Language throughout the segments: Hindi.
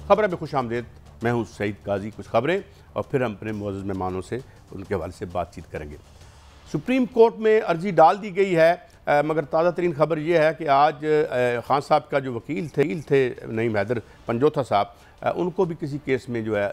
खबरें में खुश आमदेद। मैं हूँ सईद काजी। कुछ खबरें और फिर हम अपने मुअज़्ज़ज़ मेहमानों से उनके हवाले से बातचीत करेंगे। सुप्रीम कोर्ट में अर्जी डाल दी गई है, मगर ताज़ा तरीन खबर यह है कि आज खान साहब का जो वकील थे नईम हैदर पंजोथा साहब, उनको भी किसी केस में जो है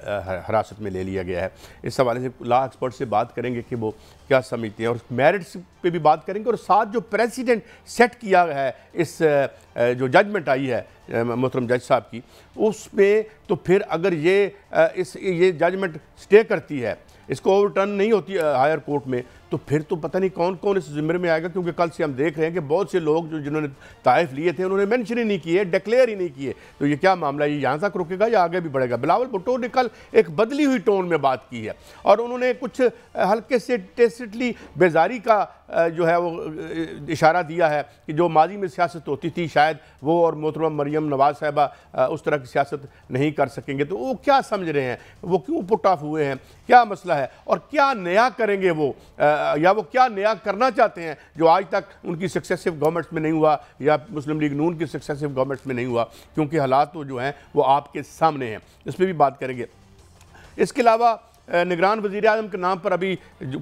हिरासत में ले लिया गया है। इस हवाले से लॉ एक्सपर्ट से बात करेंगे कि वो क्या समझते हैं और मेरिट्स पे भी बात करेंगे। और साथ जो प्रेसिडेंट सेट किया है, इस जो जजमेंट आई है मोहतरम जज साहब की, उसमें तो फिर अगर ये जजमेंट स्टे करती है, इसको ओवरटर्न नहीं होती हायर कोर्ट में, तो फिर तो पता नहीं कौन कौन इस ज़िम्मे में आएगा। क्योंकि कल से हम देख रहे हैं कि बहुत से लोग जिन्होंने ताइफ लिए थे उन्होंने मेंशन ही नहीं किए, डिक्लेयर ही नहीं किए। तो ये क्या मामला है, ये यहाँ तक रुकेगा या आगे भी बढ़ेगा? बिलावल भुट्टो ने कल एक बदली हुई टोन में बात की है और उन्होंने कुछ हल्के से टेसिटली बेजारी का जो है वो इशारा दिया है कि जो माजी में सियासत होती थी शायद वो और मोहतरमा मरियम नवाज साहिबा उस तरह की सियासत नहीं कर सकेंगे। तो वो क्या समझ रहे हैं, वो क्यों पुट ऑफ हुए हैं, क्या मसला है और क्या नया करेंगे वो, या वो क्या नया करना चाहते हैं जो आज तक उनकी सक्सेसिव गवर्नमेंट्स में नहीं हुआ या मुस्लिम लीग नून की सक्सेसिव गवर्नमेंट्स में नहीं हुआ। क्योंकि हालात तो जो हैं वो आपके सामने हैं, इस पर भी बात करेंगे। इसके अलावा निगरान वज़ीर आज़म के नाम पर अभी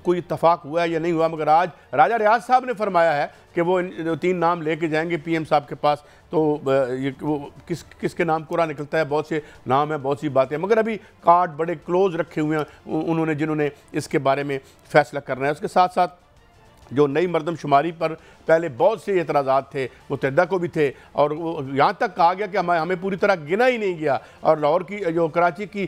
कोई इत्तफाक हुआ है या नहीं हुआ, मगर आज राजा रियाज साहब ने फरमाया है कि वो 3 नाम लेके जाएंगे पीएम साहब के पास। तो ये वो किसके नाम कोरा निकलता है, बहुत से नाम हैं, बहुत सी बातें, मगर अभी कार्ड बड़े क्लोज रखे हुए हैं उन्होंने जिन्होंने इसके बारे में फ़ैसला करना है। उसके साथ साथ जो नई मरदमशुमारी पर पहले बहुत से एतराज़ात थे, मुत्तहिदा को भी थे और वो यहाँ तक कहा गया कि हमें पूरी तरह गिना ही नहीं गया। और लाहौर की जो कराची की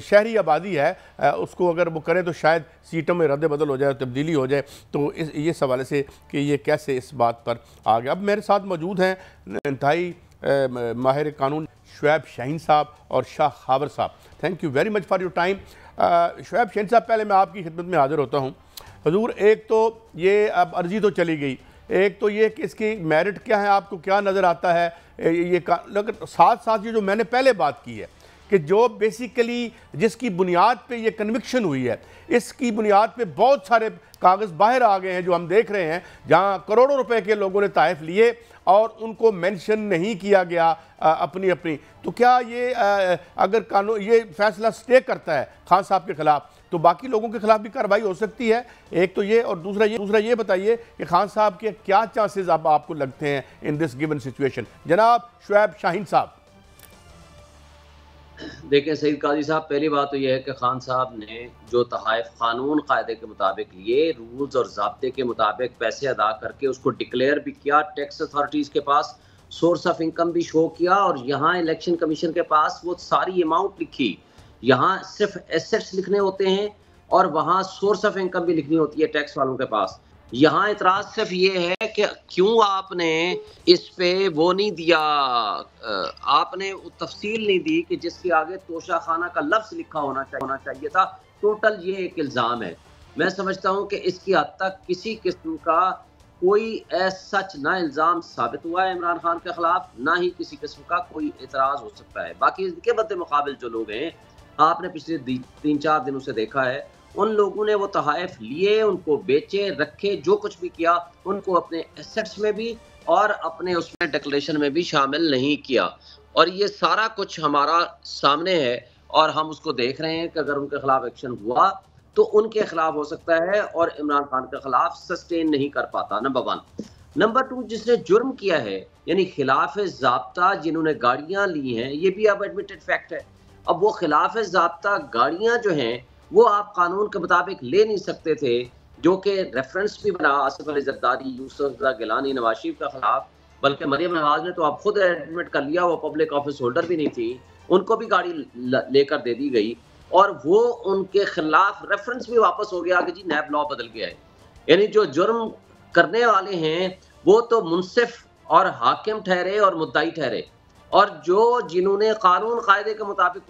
शहरी आबादी है उसको अगर वो करें तो शायद सीटों में रद्द बदल हो जाए, तब्दीली हो जाए। तो ये सवाल से कि ये कैसे इस बात पर आ गया। अब मेरे साथ मौजूद हैं इंतहाई माहिर कानून शुएब शाहीन साहब और शाह खावर साहब। Thank you very much for your time. Shoaib Shaheen साहब, पहले मैं आपकी खिदमत में हाजिर होता हूँ। हजूर, एक तो ये अब अर्जी तो चली गई, एक तो ये कि इसकी मेरिट क्या है, आपको क्या नज़र आता है ये लेकिन साथ साथ ये जो मैंने पहले बात की है कि जो बेसिकली जिसकी बुनियाद पे ये कन्विक्शन हुई है, इसकी बुनियाद पे बहुत सारे कागज़ बाहर आ गए हैं जो हम देख रहे हैं, जहां करोड़ों रुपए के लोगों ने ताइफ लिए और उनको मेंशन नहीं किया गया अपनी। तो क्या ये अगर कानून ये फैसला स्टे करता है खान साहब के खिलाफ, तो बाकी लोगों के खिलाफ भी कार्रवाई हो सकती है? एक तो ये, और दूसरा ये बताइए कि खान साहब के क्या चांसेस आपको लगते हैं इन दिस गिवन सिचुएशन? जनाब शुएब शाहीन साहब। देखिए सईद काजी साहब, पहली बात तो यह है कि खान साहब ने जो तहाइफ कानून कायदे के मुताबिक लिए, रूल्स और ज़ाब्ते के मुताबिक पैसे अदा करके उसको डिक्लेयर भी किया, टैक्स अथॉरिटीज़ के पास सोर्स ऑफ इनकम भी शो किया और यहाँ इलेक्शन कमीशन के पास वो सारी अमाउंट लिखी। यहाँ सिर्फ एसेट्स लिखने होते हैं और वहाँ सोर्स ऑफ इनकम भी लिखनी होती है टैक्स वालों के पास। यहाँ इतराज सिर्फ ये है कि क्यों आपने इस पे वो नहीं दिया, आपने तफसील नहीं दी कि जिसके आगे तोशा खाना का लफ्ज लिखा होना चाहिए था। टोटल ये एक इल्ज़ाम है। मैं समझता हूँ कि इसकी हद तक किसी किस्म का कोई सच ना इल्ज़ाम साबित हुआ है इमरान खान के खिलाफ, ना ही किसी किस्म का कोई एतराज़ हो सकता है। बाकी इनके बदले मुकाबिल जो लोग हैं, आपने पिछले 3-4 दिनों से देखा है, उन लोगों ने वो तहाइफ लिए, उनको बेचे, रखे, जो कुछ भी किया, उनको अपने एसेट्स में भी और अपने उसमें डिक्लेरेशन में भी शामिल नहीं किया। और ये सारा कुछ हमारा सामने है और हम उसको देख रहे हैं कि अगर उनके खिलाफ एक्शन हुआ तो उनके खिलाफ हो सकता है और इमरान खान के खिलाफ सस्टेन नहीं कर पाता, नंबर 1। नंबर 2, जिसने जुर्म किया है यानी खिलाफ ज़ाब्ता जिन्होंने गाड़ियाँ ली हैं, ये भी अब एडमिटेड फैक्ट है। अब वो खिलाफ ज़ाब्ता गाड़ियाँ जो हैं वो आप कानून के मुताबिक ले नहीं सकते थे, जो कि रेफरेंस भी बना आसिफ अली जरदारी, यूसुफ रज़ा गिलानी, नवाज शरीफ के खिलाफ। बल्कि मरियम नवाज ने तो आप खुद एडमिट कर लिया, वो पब्लिक ऑफिस होल्डर भी नहीं थी, उनको भी गाड़ी लेकर दे दी गई और वो उनके खिलाफ रेफरेंस भी वापस हो गया कि जी नैब लॉ बदल गया है। यानी जो जुर्म करने वाले हैं वो तो मुनसिफ और हाकिम ठहरे और मुद्दाई ठहरे, और जिन्होंने कानून कायदे के मुताबिक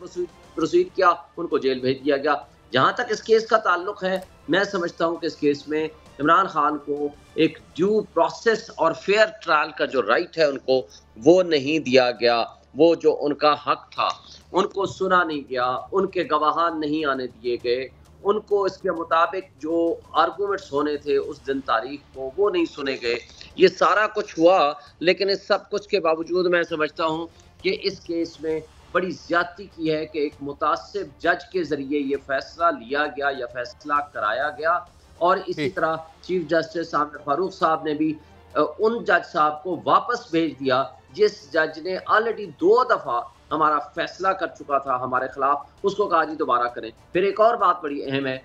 प्रोसीड किया उनको जेल भेज दिया गया। जहाँ तक इस केस का ताल्लुक है, मैं समझता हूँ कि इस केस में इमरान खान को एक ड्यू प्रोसेस और फेयर ट्रायल का जो राइट है उनको वो नहीं दिया गया। वो जो उनका हक था उनको सुना नहीं गया, उनके गवाहान नहीं आने दिए गए, उनको इसके मुताबिक जो आर्गूमेंट्स होने थे उस दिन तारीख को वो नहीं सुने गए। ये सारा कुछ हुआ, लेकिन इस सब कुछ के बावजूद मैं समझता हूँ कि इस केस में बड़ी ज्यादती की है कि एक मुतासिब जज के जरिए ये फैसला लिया गया या फैसला कराया गया। और इसी तरह चीफ जस्टिस आमिर फारूक साहब ने भी उन जज साहब को वापस भेज दिया जिस जज ने ऑलरेडी 2 दफा हमारा फैसला कर चुका था हमारे खिलाफ, उसको कहा जी दोबारा करें। फिर एक और बात बड़ी अहम है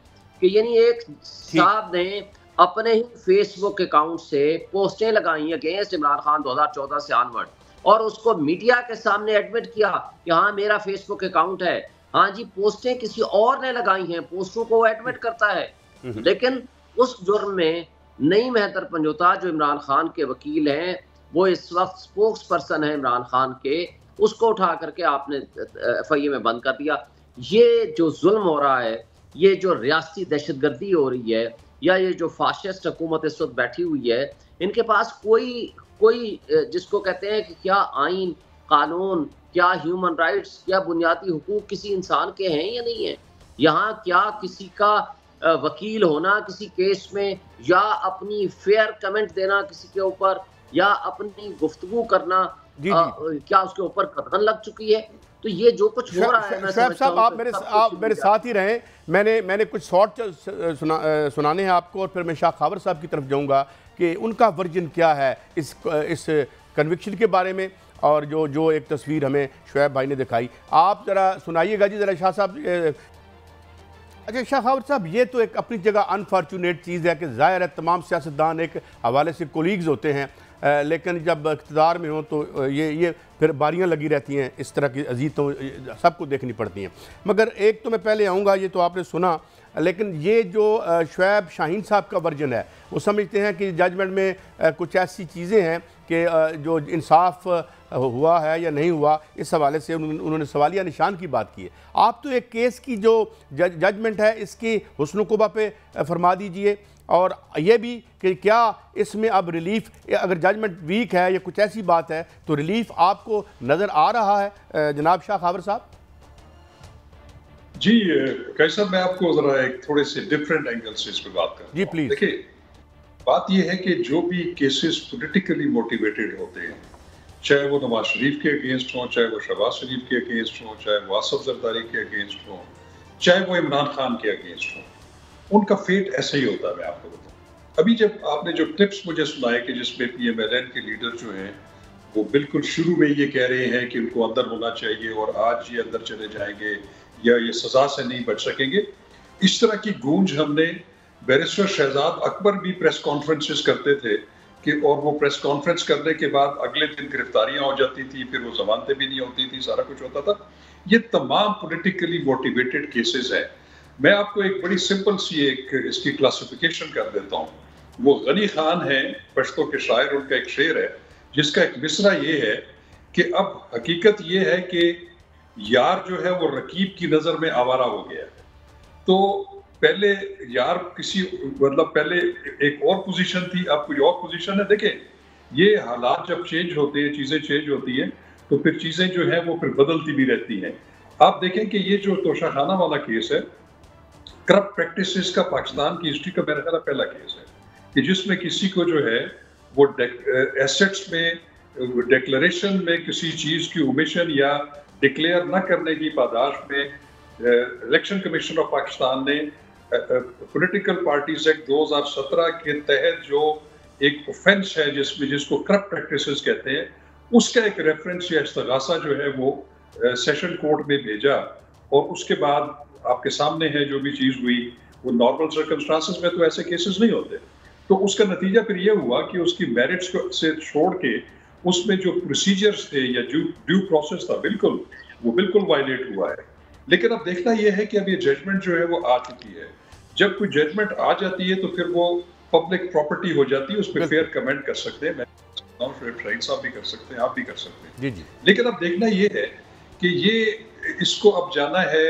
कि यानी एक साहब ने अपने ही फेसबुक अकाउंट से पोस्टें लगाई अगेंस्ट इमरान खान 2014 से ऑनवर्ड, और उसको मीडिया के सामने एडमिट किया कि हाँ मेरा फेसबुक अकाउंट है। हाँ जी, पोस्टें किसी और ने लगाई हैं, पोस्टों को वो एडमिट करता है, लेकिन उस जुर्म में नईम हैदर पंजोता जो इमरान खान के वकील हैं, वो इस वक्त स्पोक्स पर्सन है इमरान खान के, उसको उठा करके आपने FIA में बंद कर दिया। ये जो जुल्म हो रहा है, ये जो रियासती दहशतगर्दी हो रही है, या ये जो फाशिस्ट हुकूमत इस वक्त बैठी हुई है, इनके पास कोई जिसको कहते हैं कि क्या आइन कानून, क्या ह्यूमन राइट्स, क्या बुनियादी हुकूक किसी इंसान के हैं या नहीं है। यहाँ क्या किसी का वकील होना किसी केस में, या अपनी फेयर कमेंट देना किसी के ऊपर, या अपनी गुफ्तगू करना, क्या उसके ऊपर कदम लग चुकी है। तो ये जो कुछ हो रहा है, शुएब साहब आप मेरे साथ ही रहें, मैंने कुछ शॉर्ट सुनाने हैं आपको, और फिर मैं शाह खावर साहब की तरफ जाऊंगा कि उनका वर्जन क्या है इस कन्विक्शन के बारे में, और जो एक तस्वीर हमें शुएब भाई ने दिखाई, आप ज़रा सुनाइएगा जी ज़रा शाह साहब। अच्छा शाह खावर साहब, ये तो एक अपनी जगह अनफॉर्चुनेट चीज़ है कि ज़ाहिर है तमाम सियासतदान एक हवाले से कोलीग्स होते हैं, लेकिन जब इक़्तिदार में हो तो ये फिर बारियां लगी रहती हैं, इस तरह की अजीज़ों सबको देखनी पड़ती हैं। मगर एक तो मैं पहले आऊँगा, ये तो आपने सुना, लेकिन ये जो शुएब शाहीन साहब का वर्जन है, वो समझते हैं कि जजमेंट में कुछ ऐसी चीज़ें हैं कि जो इंसाफ हुआ है या नहीं हुआ, इस हवाले से उन्होंने सवालिया निशान की बात की है। आप तो एक केस की जो जजमेंट है इसकी हुस्न कुबा पे फरमा दीजिए, और ये भी कि क्या इसमें अब रिलीफ, अगर जजमेंट वीक है या कुछ ऐसी बात है तो रिलीफ आपको नज़र आ रहा है जनाब शाह खावर साहब? जी कैसर, मैं आपको ज़रा एक थोड़े से डिफरेंट एंगल से इस पर बात करूं। जी प्लीज़। देखिए, बात यह है कि जो भी केसेस पॉलिटिकली मोटिवेटेड होते हैं, चाहे वो नवाज शरीफ के अगेंस्ट हों, चाहे वो शहबाज शरीफ के अगेंस्ट हों, चाहे वो आसफ जरदारी के अगेंस्ट हों, चाहे वो इमरान खान के अगेंस्ट हों, उनका फेट ऐसा ही होता है। मैं आपको बताऊं, अभी जब आपने जो क्लिप्स मुझे सुनाए कि जिसमें PMLN के लीडर जो हैं वो बिल्कुल शुरू में ये कह रहे हैं कि उनको अंदर होना चाहिए और आज ये अंदर चले जाएंगे या ये सजा से नहीं बच सकेंगे, इस तरह की गूंज हमने, बैरिस्टर शहजाद अकबर भी प्रेस कॉन्फ्रेंसेस करते थे कि, और वो प्रेस कॉन्फ्रेंस करने के बाद अगले दिन गिरफ्तारियां हो जाती थी, फिर वो जमानतें भी नहीं होती थी, सारा कुछ होता था। ये तमाम पॉलिटिकली मोटिवेटेड केसेस हैं। मैं आपको एक बड़ी सिंपल सी एक इसकी क्लासिफिकेशन कर देता हूँ। वो गनी खान है, पश्तो के शायर, उनका एक शेर है जिसका एक मिसरा ये है कि अब हकीकत ये है कि यार जो है वो रकीब की नजर में आवारा हो गया है। तो पहले यार किसी, मतलब पहले एक और पोजीशन थी, अब कोई और पोजीशन है। देखें, ये हालात जब चेंज होते हैं, चीजें चेंज होती हैं, तो फिर चीजें जो है वो फिर बदलती भी रहती हैं। आप देखें कि ये जो तोशाखाना वाला केस है, करप्ट प्रैक्टिसेस का पाकिस्तान की हिस्ट्री का मेरा ख्याल पहला केस है कि जिसमें किसी को जो है वो एसेट्स में डिक्लेरेशन में किसी चीज की ओमिशन या डिक्लेयर न करने की पादाश में इलेक्शन कमीशन ऑफ पाकिस्तान ने पॉलिटिकल पार्टीज एक्ट 2017 के तहत जो एक ऑफेंस है जिसको करप्ट प्रैक्टिसेस कहते हैं, उसका एक रेफरेंस या इस्तगासा जो है वो सेशन कोर्ट में भेजा, और उसके बाद आपके सामने है जो भी चीज हुई, वो नॉर्मल सर्कमस्टांसेस में तो ऐसे केसेस नहीं होते। तो उसका नतीजा फिर ये हुआ कि उसकी मेरिट्स से छोड़ के उसमें जो प्रोसीजर्स थे या ड्यू प्रोसेस था, वो बिल्कुल वायलेट हुआ है। लेकिन अब देखना यह है कि अब ये जजमेंट जो है वो आ चुकी है। जब कोई जजमेंट आ जाती है तो फिर वो पब्लिक प्रॉपर्टी हो जाती है, उस पर फेयर कमेंट कर सकते हैं, मैं शाहीन साहब भी कर सकते हैं, आप भी कर सकते हैं। जी जी। लेकिन अब देखना ये है कि ये इसको अब जाना है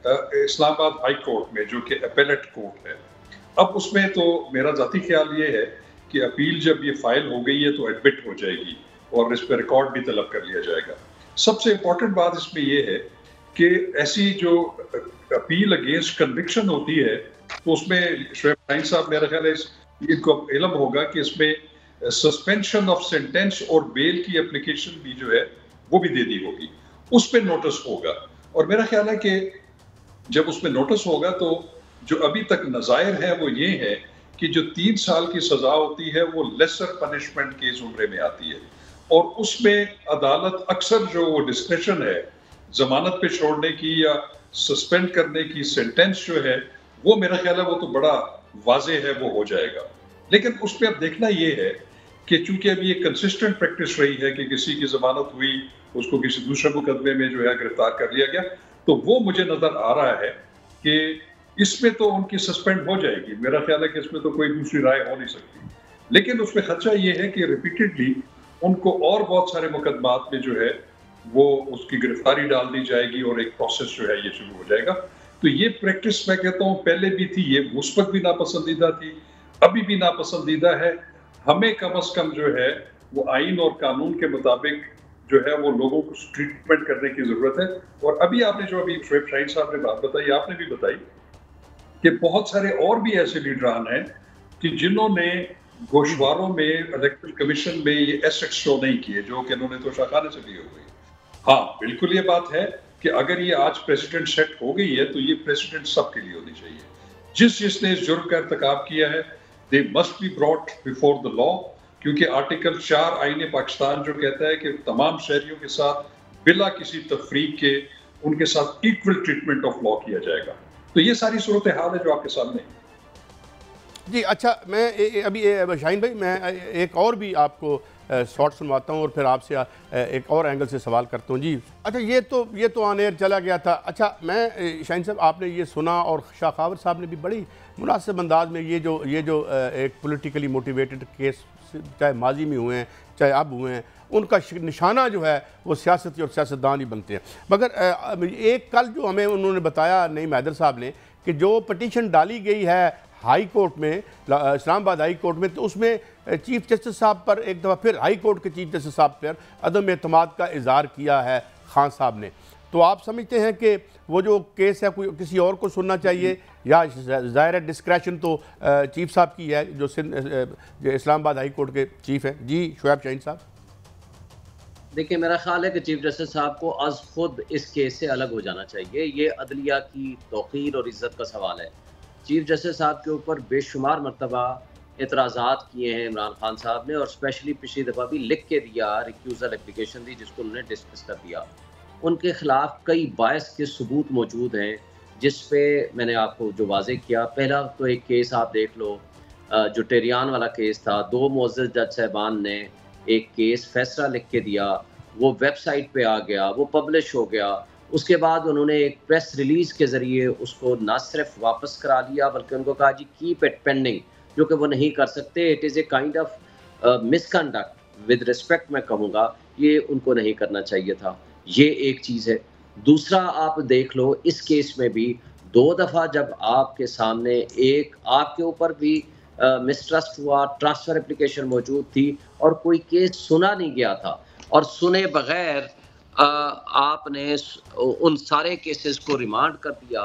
इस्लामाबाद हाई कोर्ट में, जो कि अपेलेट कोर्ट है। अब उसमें तो मेरा जाती ख्याल ये है कि अपील जब ये फाइल हो गई है तो एडमिट हो जाएगी और इस पर रिकॉर्ड भी तलब कर लिया जाएगा। सबसे इम्पोर्टेंट बात इसमें ये है कि ऐसी जो अपील अगेंस्ट कन्विक्शन होती है तो उसमें शुएब साहब, मेरा ख्याल है इनको इल्म होगा कि इसमें सस्पेंशन ऑफ सेंटेंस और बेल की एप्लीकेशन भी जो है वो भी दे दी होगी। उस पर नोटिस होगा। और मेरा ख्याल है कि जब उसमें नोटिस होगा तो जो अभी तक नज़ायर है वो ये है कि जो 3 साल की सजा होती है वो लेसर पनिशमेंट के जुमरे में आती है, और उसमें अदालत अक्सर जो वो डिस्क्रेशन है जमानत पे छोड़ने की या सस्पेंड करने की, सेंटेंस जो है वो मेरा ख्याल है वो तो बड़ा वाजे है, वो हो जाएगा। लेकिन उस पर अब देखना ये है कि चूंकि अभी एक कंसिस्टेंट प्रैक्टिस रही है कि किसी की जमानत हुई, उसको किसी दूसरे मुकदमे में जो है गिरफ्तार कर लिया गया, तो वो मुझे नजर आ रहा है कि इसमें तो उनकी सस्पेंड हो जाएगी। मेरा ख्याल है कि इसमें तो कोई दूसरी राय हो नहीं सकती। लेकिन उसमें खर्चा ये है कि रिपीटेडली उनको और बहुत सारे मुकदमात में जो है वो उसकी गिरफ्तारी डाल दी जाएगी और एक प्रोसेस जो है ये शुरू हो जाएगा। तो ये प्रैक्टिस मैं कहता हूँ पहले भी थी, ये उस वक्त भी नापसंदीदा थी, अभी भी नापसंदीदा है। हमें कम अज कम जो है वो आइन और कानून के मुताबिक जो है वो लोगों को ट्रीटमेंट करने की जरूरत है। और अभी आपने जो अभी शोएब शाहीन साहब ने बात बताई, आपने भी बताई कि बहुत सारे और भी ऐसे लीडरान हैं कि जिन्होंने गोशवारों में इलेक्टोरल कमीशन में ये एसेट्स शो नहीं किए, जो कि इन्होंने तो शाखाने से लिए हुए। हाँ, बिल्कुल ये बात है कि अगर ये आज प्रेसिडेंट सेट हो गई है तो ये प्रेसिडेंट सबके लिए होनी चाहिए। जिसने इस जुर्म का इर्तिकाब किया है they must be brought before the law, क्योंकि आर्टिकल 4 आईन पाकिस्तान जो कहता है कि तमाम शहरियों के साथ बिला किसी तफरीक के उनके साथ इक्वल ट्रीटमेंट ऑफ लॉ किया जाएगा। तो ये सारी सूरत हाल है जो आपके सामने। जी अच्छा, मैं अभी शाहीन भाई मैं एक और भी आपको शॉर्ट सुनवाता हूँ और फिर आपसे एक और एंगल से सवाल करता हूँ। जी अच्छा, ये तो ऑन एयर चला गया था। अच्छा, मैं शाहीन साहब आपने ये सुना और शाह खावर साहब ने भी बड़ी मुनासिब अंदाज में ये जो एक पॉलिटिकली मोटिवेटेड केस चाहे माजी में हुए हैं चाहे अब हुए हैं, उनका निशाना जो है वो सियासती और सियासतदान ही बनते हैं। मगर एक कल जो हमें उन्होंने बताया नईम हैदर साहब ने कि जो पटिशन डाली गई है हाई कोर्ट में, इस्लामाबाद हाई कोर्ट में, तो उसमें चीफ जस्टिस साहब पर एक दफ़ा फिर हाई कोर्ट के चीफ जस्टिस साहब पर अदम एतमाद का इजहार किया है खान साहब ने। तो आप समझते हैं कि वो जो केस है कोई किसी और को सुनना चाहिए या ज़ाहिर डिस्क्रेशन तो चीफ साहब की है जो इस्लामाबाद हाई कोर्ट के चीफ हैं। जी शोएब शाहीन साहब। देखिए, मेरा ख्याल है कि चीफ जस्टिस साहब को अज खुद इस केस से अलग हो जाना चाहिए। ये अदलिया की तौक़ीर और इज़्ज़त का सवाल है। चीफ जस्टिस साहब के ऊपर बेशुमार मरतबा एतराज़ात किए हैं इमरान खान साहब ने, और स्पेशली पिछली दफ़ा भी लिख के दिया, रिक्यूज़ल एप्लीकेशन दी जिसको उन्होंने डिस्कस कर दिया। उनके ख़िलाफ़ कई बायस के सबूत मौजूद हैं जिस पे मैंने आपको जो वाज़े किया। पहला तो एक केस आप देख लो, जो टेरियान वाला केस था। 2 मुअज़्ज़ज़ जज साहबान ने एक केस फैसला लिख के दिया, वो वेबसाइट पे आ गया, वो पब्लिश हो गया। उसके बाद उन्होंने एक प्रेस रिलीज़ के ज़रिए उसको ना सिर्फ वापस करा लिया बल्कि उनको कहा जी कीप इट पेंडिंग, जो कि वो नहीं कर सकते। It is a kind of misconduct, with respect मैं कहूँगा, ये उनको नहीं करना चाहिए था। ये एक चीज़ है। दूसरा आप देख लो, इस केस में भी 2 दफ़ा जब आपके सामने एक आपके ऊपर भी मिसट्रस्ट हुआ, ट्रांसफ़र एप्लीकेशन मौजूद थी और कोई केस सुना नहीं गया था, और सुने बगैर आपने उन सारे केसेस को रिमांड कर दिया,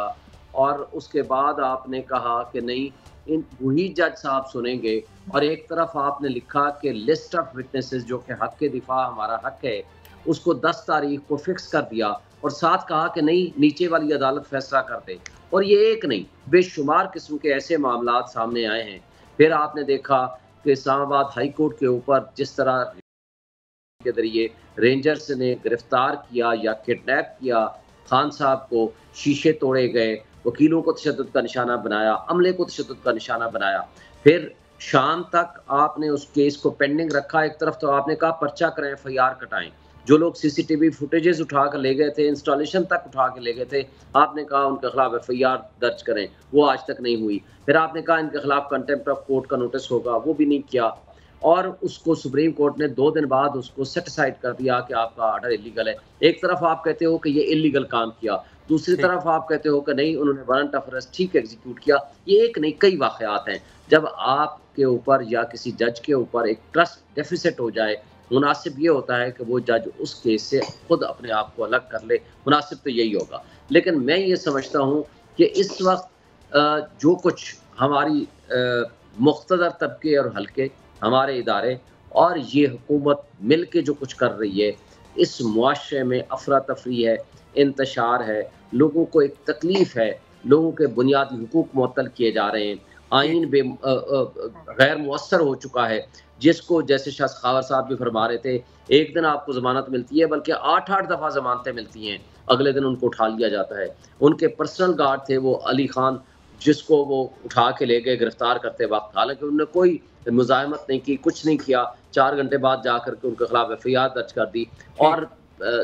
और उसके बाद आपने कहा कि नहीं इन वही जज साहब सुनेंगे। और एक तरफ आपने लिखा कि लिस्ट ऑफ विटनेसेस जो कि हक के दिफा हमारा हक है, उसको 10 तारीख को फिक्स कर दिया, और साथ कहा कि नहीं नीचे वाली अदालत फैसला कर दे। और ये एक नहीं, बेशुमार किस्म के ऐसे मामलात सामने आए हैं। फिर आपने देखा कि इस्लामाबाद हाई कोर्ट के ऊपर जिस तरह के जरिए रेंजर्स ने गिरफ्तार किया या किडनैप किया खान साहब को, शीशे तोड़े गए, वकीलों को तशद्दुद का निशाना बनाया, अमले को तशद्दुद का निशाना बनाया। फिर शाम तक आपने उस केस को पेंडिंग रखा। एक तरफ तो आपने कहा पर्चा करें, FIR कटाएं। जो लोग CCTV फुटेजेस उठा कर ले गए थे, इंस्टॉलेशन तक उठा के ले गए थे, आपने कहा उनके खिलाफ FIR दर्ज करें, वो आज तक नहीं हुई। फिर आपने कहा इनके खिलाफ कंटेम्प्ट ऑफ कोर्ट का नोटिस होगा, वो भी नहीं किया। और उसको सुप्रीम कोर्ट ने 2 दिन बाद उसको सेटिसाइड कर दिया कि आपका ऑर्डर इलीगल है। एक तरफ आप कहते हो कि ये इलीगल काम किया, दूसरी तरफ आप कहते हो कि नहीं उन्होंने वारंट ऑफ अरेस्ट ठीक एग्जीक्यूट किया। ये एक नहीं कई वाक़यात हैं। जब आपके ऊपर या किसी जज के ऊपर एक ट्रस्ट डेफिसिट हो जाए, मुनासिब ये होता है कि वो जज उस केस से खुद अपने आप को अलग कर ले। मुनासिब तो यही होगा। लेकिन मैं ये समझता हूँ कि इस वक्त जो कुछ हमारी मुख्तदर तबके और हल्के, हमारे इदारे और ये हुकूमत मिल के जो कुछ कर रही है, इस मुआशरे में अफरा तफरी है, इंतशार है, लोगों को एक तकलीफ़ है, लोगों के बुनियादी हुकूक मुअत्तल किए जा रहे हैं, आइन गैर मुअस्सर हो चुका है, जिसको जैसे शाह सखावत साहब भी फरमा रहे थे, एक दिन आपको ज़मानत मिलती है बल्कि 8-8 दफ़ा ज़मानतें मिलती हैं, अगले दिन उनको उठा लिया जाता है। उनके पर्सनल गार्ड थे वो अली खान, जिसको वो उठा के ले गए गिरफ्तार करते वक़्त, हालाँकि उन्होंने कोई मुज़ाहमत नहीं की, कुछ नहीं किया, 4 घंटे बाद जाकर के उनके खिलाफ एफआईआर दर्ज कर दी और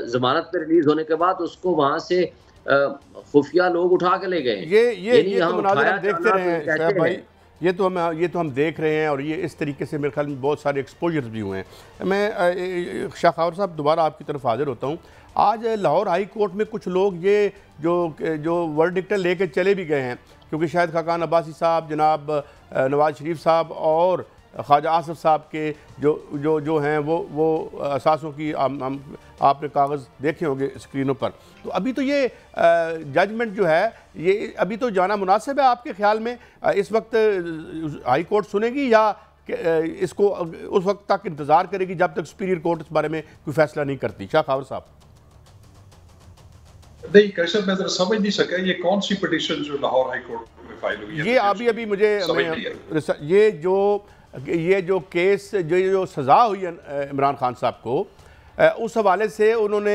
ज़मानत पे रिलीज़ होने के बाद उसको वहाँ से खुफिया लोग उठा के ले गए। ये तो मुनाज़िर हम देखते रहे हैं शोएब भाई, ये तो हम देख रहे हैं और ये इस तरीके से मेरे ख्याल में बहुत सारे एक्सपोजर्स भी हुए हैं। मैं शाह खबर साहब दोबारा आपकी तरफ हाजिर होता हूँ। आज लाहौर हाई कोर्ट में कुछ लोग ये जो वर्डिक्ट लेके चले भी गए हैं, क्योंकि शायद खाकान अब्बासी साहब, जनाब नवाज शरीफ साहब और ख्वाजा आसिफ साहब के जो हैं वो असासों की आपने कागज़ देखे होंगे स्क्रीनों पर। तो अभी तो ये जजमेंट जो है ये अभी तो जाना मुनासिब है आपके ख्याल में? इस वक्त हाई कोर्ट सुनेगी या इसको उस वक्त तक इंतज़ार करेगी जब तक सुपीरियर कोर्ट इस बारे में कोई फैसला नहीं करती? शाह खावर साहब। नहीं कैसर, मैं समझ नहीं सका ये कौन सी पिटीशन जो लाहौर हाई कोर्ट में फाइल हुई है। ये अभी मुझे ये जो केस जो सज़ा हुई है इमरान खान साहब को, उस हवाले से उन्होंने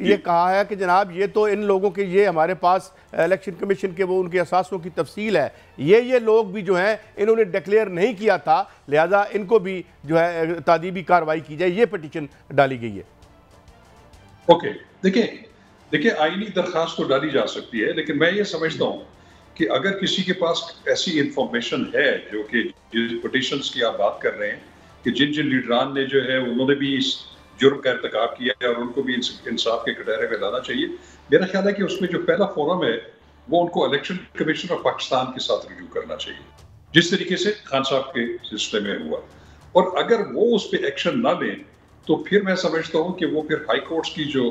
ये कहा है कि जनाब ये तो इन लोगों के, ये हमारे पास इलेक्शन कमीशन के वो उनके असासों की तफसील है, ये लोग भी जो हैं इन्होंने डिक्लेयर नहीं किया था, लिहाजा इनको भी जो है तादीबी कार्रवाई की जाए, ये पिटीशन डाली गई है। ओके, देखिए आईनी दरखास्त तो डाली जा सकती है, लेकिन मैं ये समझता हूँ कि अगर किसी के पास ऐसी इंफॉर्मेशन है जो कि जिस पिटीशंस की आप बात कर रहे हैं कि जिन लीडरान ने जो है उन्होंने भी इस जुर्म का इर्तिकाब किया है और उनको भी इंसाफ के कटहरे में लाना चाहिए। मेरा ख्याल है कि उसमें जो पहला फोरम है वो उनको इलेक्शन कमीशन ऑफ पाकिस्तान के साथ रिव्यू करना चाहिए, जिस तरीके से खान साहब के सिलसिले में हुआ। और अगर वो उस पर एक्शन ना लें तो फिर मैं समझता हूँ कि वो फिर हाई कोर्ट्स की जो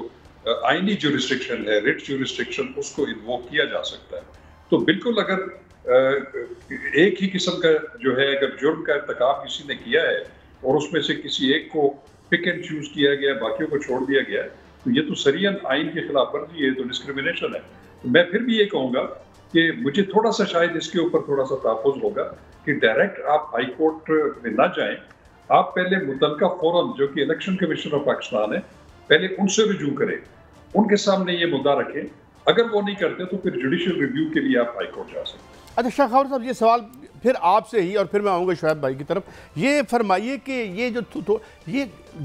आईनी जुरिस्डिक्शन है, रिट जुरिस्डिक्शन, उसको इन्वोक किया जा सकता है। तो बिल्कुल अगर एक ही किस्म का जो है अगर जुर्म का इर्तिकाब किसी ने किया है और उसमें से किसी एक को पिक एंड चूज किया गया, बाकियों को छोड़ दिया गया, तो ये तो सरियन आइन के खिलाफ वर्जी है, तो डिस्क्रिमिनेशन है। तो मैं फिर भी ये कहूँगा कि मुझे थोड़ा सा शायद इसके ऊपर थोड़ा सा तहफ़्फ़ुज़ होगा कि डायरेक्ट आप हाई कोर्ट में ना जाएं, आप पहले मुतलका फोरम जो कि इलेक्शन कमीशन ऑफ पाकिस्तान है, पहले उनसे रुजू करें, उनके सामने ये मुद्दा रखें। अगर वो नहीं करते तो फिर जुडिशियल रिव्यू के लिए आप हाई कोर्ट जा सकते हैं। अच्छा शाह खबर साहब, ये सवाल फिर आपसे ही और फिर मैं आऊँगा शोएब भाई की तरफ। ये फरमाइए कि ये जो ये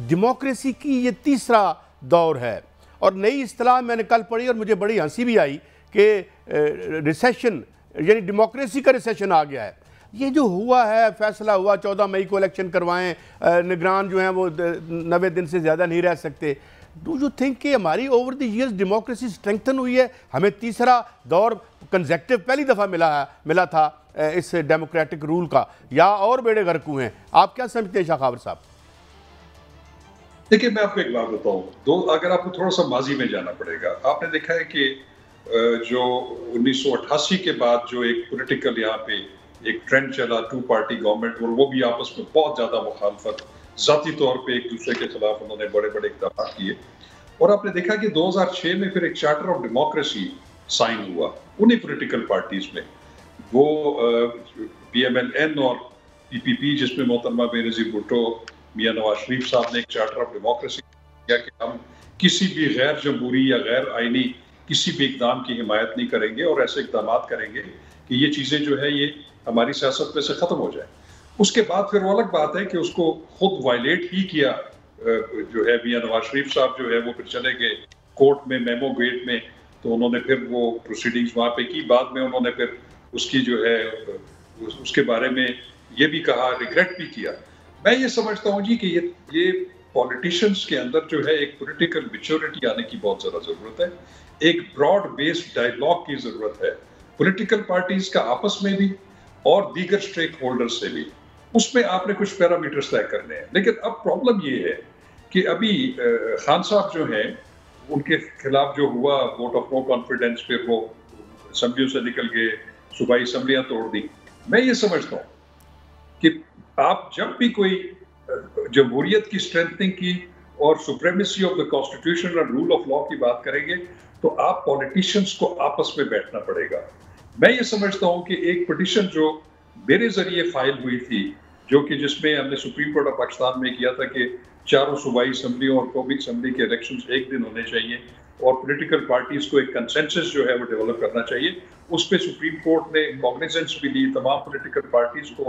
डेमोक्रेसी की ये तीसरा दौर है और नई इस्तिलाह मैंने कल पढ़ी और मुझे बड़ी हंसी भी आई कि रिसेशन, यानी डेमोक्रेसी का रिसेशन आ गया है। ये जो हुआ है, फैसला हुआ 14 मई को इलेक्शन करवाएं, निगरान जो हैं वो 90 दिन से ज़्यादा नहीं रह सकते। डू यू थिंक कि हमारी over the years democracy strengthen हुई है? हमें तीसरा दौर कंसेक्टिव पहली दफ़ा मिला था इस डेमोक्रेटिक रूल का, या और बेड़े गर्क हुए हैं? आप क्या समझते हैं शाह खावर साहब? देखिए मैं आपको एक बात बताऊं, अगर आपको थोड़ा सा माजी में जाना पड़ेगा। आपने देखा है कि जो 1988 के बाद जो एक पॉलिटिकल यहाँ पे एक ट्रेंड चला, 2 पार्टी गवर्नमेंट, और वो भी आपस में बहुत ज्यादा मुखालफत, जाती तौर पे एक दूसरे के खिलाफ उन्होंने बड़े बड़े इक़दाम किए। और आपने देखा कि 2006 में फिर एक चार्टर ऑफ डेमोक्रेसी साइन हुआ उन्हीं पॉलिटिकल पार्टीज में, वो PMLN और PPP, जिसमें मोहतरमा बेनज़ीर भुट्टो, मियां नवाज शरीफ साहब ने एक चार्टर ऑफ डेमोक्रेसी किया कि हम किसी भी गैर जमहूरी या गैर आइनी किसी भी इकदाम की हिमायत नहीं करेंगे और ऐसे इकदाम करेंगे कि ये चीज़ें जो है ये हमारी सियासत में से ख़त्म हो जाए। उसके बाद फिर वो अलग बात है कि उसको खुद वायलेट ही किया जो है मियां नवाज शरीफ साहब, जो है वो फिर चले गए कोर्ट में, मेमो गेट में, तो उन्होंने फिर वो प्रोसीडिंग्स वहाँ पे की। बाद में उन्होंने फिर उसकी जो है उसके बारे में ये भी कहा, रिग्रेट भी किया। मैं ये समझता हूँ जी कि ये पॉलिटिशियंस के अंदर जो है एक पॉलिटिकल मैच्योरिटी आने की बहुत ज़्यादा ज़रूरत है, एक ब्रॉड बेस्ड डायलॉग की ज़रूरत है पॉलिटिकल पार्टीज का आपस में भी और दीगर स्टेक होल्डर्स से भी। उसमें आपने कुछ पैरामीटर्स तय करने हैं। लेकिन अब प्रॉब्लम ये है कि अभी खान साहब जो हैं उनके खिलाफ जो हुआ वोट ऑफ नो कॉन्फिडेंस, फिर वो असम्बलियों से निकल गए, सूबाई असम्बलियां तोड़ दी। मैं ये समझता हूँ कि आप जब भी कोई जमहूरियत की स्ट्रेंथनिंग की और सुप्रीमेसी ऑफ द कॉन्स्टिट्यूशन और रूल ऑफ लॉ की बात करेंगे तो आप पॉलिटिशियंस को आपस में बैठना पड़ेगा। मैं ये समझता हूं कि एक पिटीशन जो मेरे जरिए फाइल हुई थी, जो कि जिसमें हमने सुप्रीम कोर्ट ऑफ पाकिस्तान में किया था कि चारों सूबाई असम्बलियों और कौमी असम्बली के इलेक्शंस एक दिन होने चाहिए और पॉलिटिकल पार्टीज को एक कंसेंसस जो है वो डेवलप करना चाहिए। उस पर सुप्रीम कोर्ट ने कॉग्निजेंस भी ली, तमाम पॉलिटिकल पार्टीज को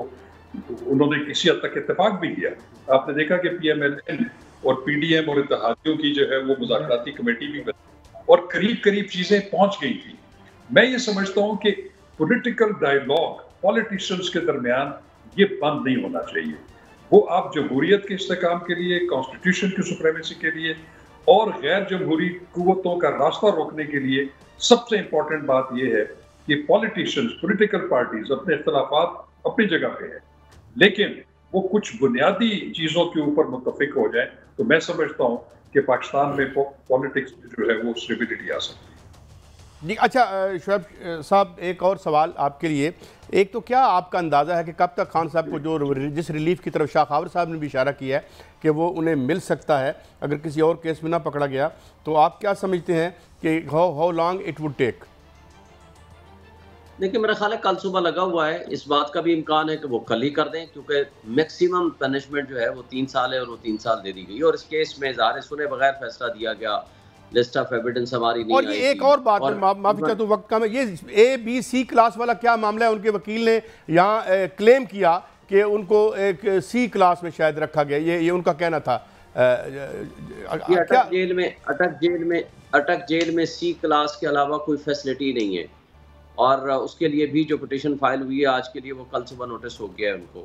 उन्होंने किसी हद तक इत्तेफाक भी किया। आपने देखा कि PMLN और PDM और इत्तेहादियों की जो है वो मुज़ाकराती कमेटी भी बनी और करीब करीब चीजें पहुंच गई थी। मैं ये समझता हूं कि पॉलिटिकल डायलॉग पॉलिटिशियंस के दरमियान ये बंद नहीं होना चाहिए। वो आप जमहूरियत के इस्तेकाम के लिए, कॉन्स्टिट्यूशन की सुप्रीमेसी के लिए और गैर जमहूरी कुव्वतों का रास्ता रोकने के लिए सबसे इंपॉर्टेंट बात यह है कि पॉलिटिशियंस, पॉलिटिकल पार्टीज अपने इख्तलाफात अपनी जगह पे है, लेकिन वो कुछ बुनियादी चीजों के ऊपर मुत्तफिक हो जाए तो मैं समझता हूँ कि पाकिस्तान में पॉलिटिक्स जो है वो स्टेबिलिटी आ सकती है। जी अच्छा, शुएब साहब एक और सवाल आपके लिए। एक तो क्या आपका अंदाज़ा है कि कब तक खान साहब को जो जिस रिलीफ की तरफ शाह खावर साहब ने भी इशारा किया है कि वो उन्हें मिल सकता है अगर किसी और केस में ना पकड़ा गया, तो आप क्या समझते हैं कि how long it would take? देखिए मेरा ख्याल है कल सुबह लगा हुआ है, इस बात का भी इम्कान है कि वो कल ही कर दें, क्योंकि मैक्सिमम पनिशमेंट जो है वो 3 साल है और वो 3 साल दे दी गई और इस केस में इज़हार सुने बगैर फैसला दिया गया, लिस्ट ऑफ एविडेंस हमारी नहीं। और ये एक और बात है, माफी चाहता हूं वक्त कम है, ये ABC क्लास वाला क्या मामला है? उनके वकील ने यहाँ क्लेम किया कि उनको एक C क्लास में शायद रखा गया, ये उनका कहना था। अटक जेल में C क्लास के अलावा कोई फैसिलिटी नहीं है और उसके लिए भी जो पिटीशन फाइल हुई है आज के लिए वो कल सुबह नोटिस हो गया है उनको,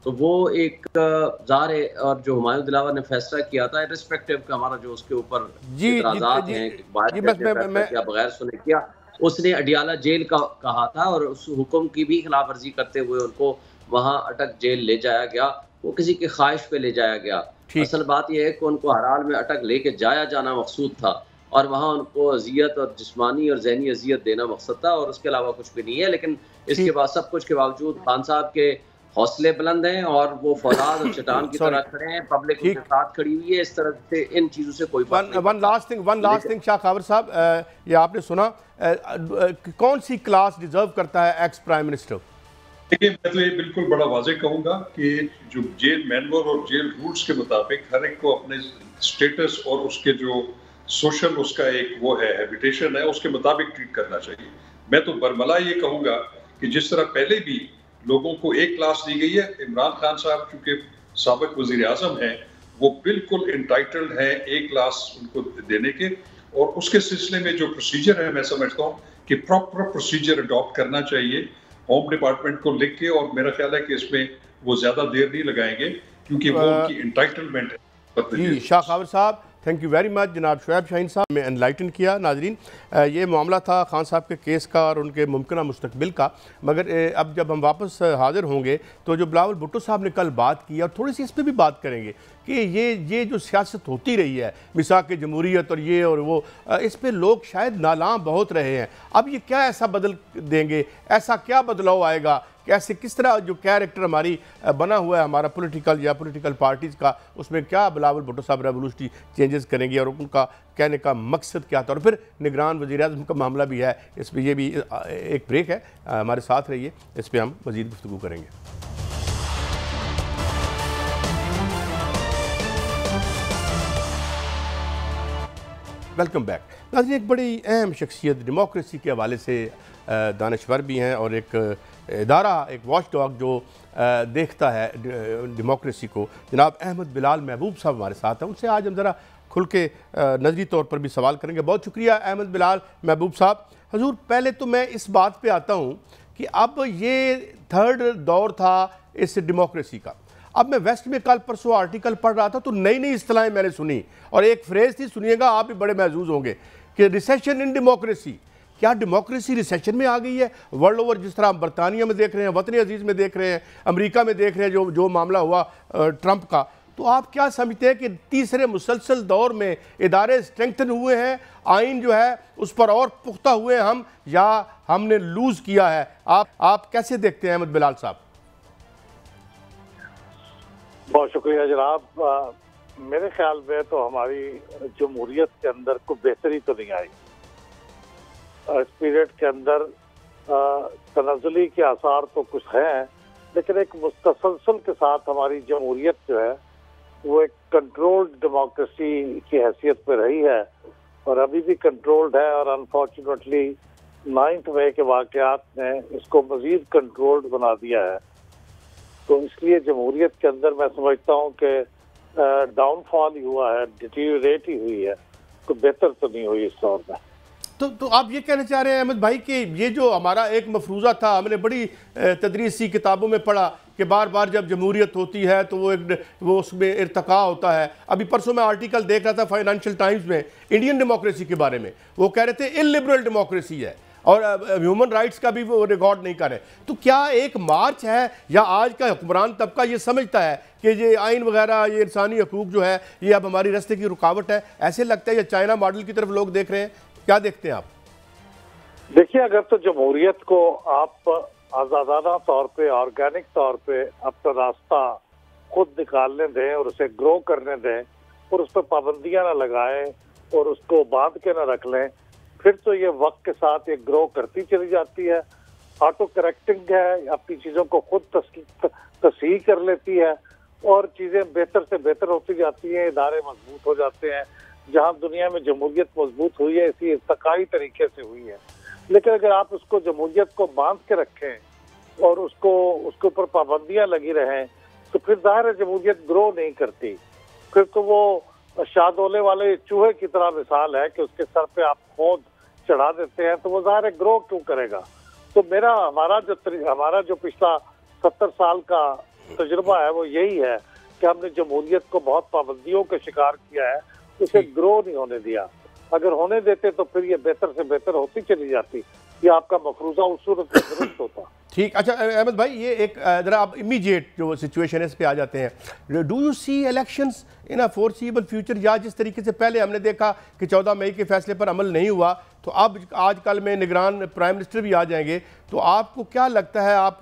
तो वो एक ज़ाहिर है। और जो हुमायूं दिलावर ने फैसला किया था रिस्पेक्टिव का हमारा जो उसके ऊपर इतराज़ात हैं या बगैर सुने किया, उसने अडियाला जेल का कहा था और उस हुक्म की भी खिलाफ वर्जी करते हुए उनको वहाँ अटक जेल ले जाया गया, वो किसी की ख्वाहिश पे ले जाया गया। असल बात यह है कि उनको हर हाल में अटक लेके जाना मकसूद था और वहाँ उनको अजियत और जिस्मानी और ज़हनी अजियत देना मकसद था और उसके अलावा कुछ भी नहीं है। लेकिन इसके बाद सब कुछ के बावजूद खान साहब के हौसले बुलंद हैं और वो फौलाद और चट्टान की तरह खड़े हैं, पब्लिक उनके साथ खड़ी हुई है। इस तरह से इन चीज़ों से कोई one last thing Shah Khawar साहब, ये आपने सुना, कौन सी क्लास डिजर्व करता है एक्स प्राइम मिनिस्टर? देखिए मैं तो ये बिल्कुल बड़ा वाजे कहूँगा कि जो जेल मैनुअल और जेल रूल्स के मुताबिक हर एक को अपने स्टेटस और उसके जो सोशल उसका एक वो है हैबिटेशन है उसके मुताबिक ट्रीट करना चाहिए। मैं तो बरमला ये कहूँगा कि जिस तरह पहले भी लोगों को एक क्लास दी गई है, इमरान खान साहब चूंकि साबिक वजीर आजम हैं वो बिल्कुल इंटाइटल्ड हैं एक क्लास उनको देने के, और उसके सिलसिले में जो प्रोसीजर है मैं समझता हूँ कि प्रॉपर प्रोसीजर अडॉप्ट करना चाहिए होम डिपार्टमेंट को लिख के, और मेरा ख्याल है कि इसमें वो ज्यादा देर नहीं लगाएंगे क्योंकि वो उनकी इंटाइटलमेंट है। शाह खावर साहब थैंक यू वेरी मच। जनाब शुएब शाहीन साहब में एनलाइटन किया। नाजरीन ये मामला था खान साहब के केस का और उनके मुमकिन मुस्तकबिल का, मगर अब जब हम वापस हाजिर होंगे तो जो बिलावल भुट्टो साहब ने कल बात की और थोड़ी सी इस पर भी बात करेंगे कि ये जो सियासत होती रही है मिसाक जमहूरियत और ये और वो, इस पर लोग शायद नालाम बहुत रहे हैं। अब ये क्या ऐसा बदल देंगे, ऐसा क्या बदलाव आएगा, कैसे किस तरह जो कैरेक्टर हमारी बना हुआ है हमारा पॉलिटिकल या पॉलिटिकल पार्टीज़ का, उसमें क्या बिलावल भुट्टो साहब रेवोल्यूशनरी चेंजेस करेंगे और उनका कहने का मकसद क्या था। और फिर निगरान वज़ीर-ए-आज़म का मामला भी है, इस पर ये भी एक ब्रेक है, हमारे साथ रहिए, इस पर हम मज़ीद गुफ्तगू करेंगे। Welcome back. नाज़रीन एक बड़ी अहम शख्सियत डेमोक्रेसी के हवाले से दानश्वर भी हैं और एक इदारा, एक वॉच डॉग जो देखता है डेमोक्रेसी को, जनाब अहमद बिलाल महबूब साहब हमारे साथ हैं। उनसे आज हम ज़रा खुल के नजरी तौर पर भी सवाल करेंगे। बहुत शुक्रिया अहमद बिलाल महबूब साहब। हजूर पहले तो मैं इस बात पे आता हूँ कि अब ये थर्ड दौर था इस डेमोक्रेसी का। अब मैं वेस्ट में कल परसों आर्टिकल पढ़ रहा था तो नई नई इस्तिलाहें मैंने सुनी और एक फ्रेज़ थी, सुनिएगा आप भी बड़े महजूज होंगे, कि रिसेशन इन डेमोक्रेसी। क्या डेमोक्रेसी रिसेशन में आ गई है? वर्ल्ड ओवर जिस तरह हम बरतानिया में देख रहे हैं, वतन अजीज़ में देख रहे हैं, अमेरिका में देख रहे हैं जो मामला हुआ ट्रंप का, तो आप क्या समझते हैं कि तीसरे मुसलसल दौर में इदारे स्ट्रेंथन हुए हैं, आइन जो है उस पर और पुख्ता हुए हम, या हमने लूज़ किया है? आप कैसे देखते हैं अहमद बिलाल साहब? बहुत शुक्रिया जनाब। मेरे ख्याल में तो हमारी जमहूरियत के अंदर कोई बेहतरी तो नहीं आई। इस पीरियड के अंदर तनज़ुली के आसार तो कुछ हैं, लेकिन एक मुस्तसलसल के साथ हमारी जमहूरियत जो है वो एक कंट्रोल्ड डेमोक्रेसी की हैसियत पे रही है और अभी भी कंट्रोल्ड है। और अनफॉर्चुनेटली 9 मई के वाक़यात ने इसको मज़ीद कंट्रोल्ड बना दिया है। तो इसलिए जमहूरियत के अंदर मैं समझता हूँ कि डाउनफॉल ही हुआ है, डिटीरियोरेट ही हुई है, तो बेहतर तो नहीं हुई इस दौर में। तो आप ये कहना चाह रहे हैं अहमद भाई कि ये जो हमारा एक मफरूज़ा था, हमने बड़ी तदरीसी किताबों में पढ़ा कि बार बार जब जमहूरियत होती है तो वो उसमें इर्तका होता है। अभी परसों मैं आर्टिकल देख रहा था फाइनेंशियल टाइम्स में इंडियन डेमोक्रेसी के बारे में, वो कह रहे थे इलिबरल डेमोक्रेसी है और ह्यूमन राइट्स का भी वो रिकॉर्ड नहीं कर रहे। तो क्या एक मार्च है या आज का हुक्मरान तबका ये समझता है कि ये आइन वगैरह, ये इंसानी हकूक जो है ये अब हमारी रास्ते की रुकावट है? ऐसे लगता है या चाइना मॉडल की तरफ लोग देख रहे हैं? क्या देखते हैं आप? देखिए, अगर तो जमहूरियत को आप आज़ादाना तौर पे, ऑर्गेनिक तौर पे अपना रास्ता खुद निकालने दें और उसे ग्रो करने दें और उस पर पाबंदियां ना लगाएं और उसको बांध के ना रख लें, फिर तो ये वक्त के साथ ये ग्रो करती चली जाती है। ऑटो करेक्टिंग है, अपनी चीज़ों को खुद तस्हीह कर लेती है और चीज़ें बेहतर से बेहतर होती जाती हैं, इदारे मजबूत हो जाते हैं। जहाँ दुनिया में जमहूरियत मजबूत हुई है इसी इर्तकाई तरीके से हुई है। लेकिन अगर आप उसको जमहूरियत को बांध के रखें और उसके ऊपर पाबंदियां लगी रहें तो फिर जाहिर है जमहूरियत ग्रो नहीं करती। फिर तो वो शाहदौले वाले चूहे की तरह मिसाल है कि उसके सर पे आप खोद चढ़ा देते हैं तो वो जाहिर है ग्रो क्यों करेगा। तो हमारा जो पिछला 70 साल का तजुर्बा है वो यही है कि हमने जमहूरियत को बहुत पाबंदियों का शिकार किया है, उसे ग्रो नहीं होने दिया। अगर होने देते तो फिर ये बेहतर से बेहतर होती चली जाती, ये आपका मफरूजा उस सूरत में दुरुस्त होता। ठीक, अच्छा अहमद भाई, ये एक ज़रा आप इमीडिएट जो सिचुएशन है इस पे आ जाते हैं। Do you see elections in a foreseeable future, या जिस तरीके से पहले हमने देखा कि 14 मई के फैसले पर अमल नहीं हुआ तो अब आजकल में निगरान प्राइम मिनिस्टर भी आ जाएंगे, तो आपको क्या लगता है, आप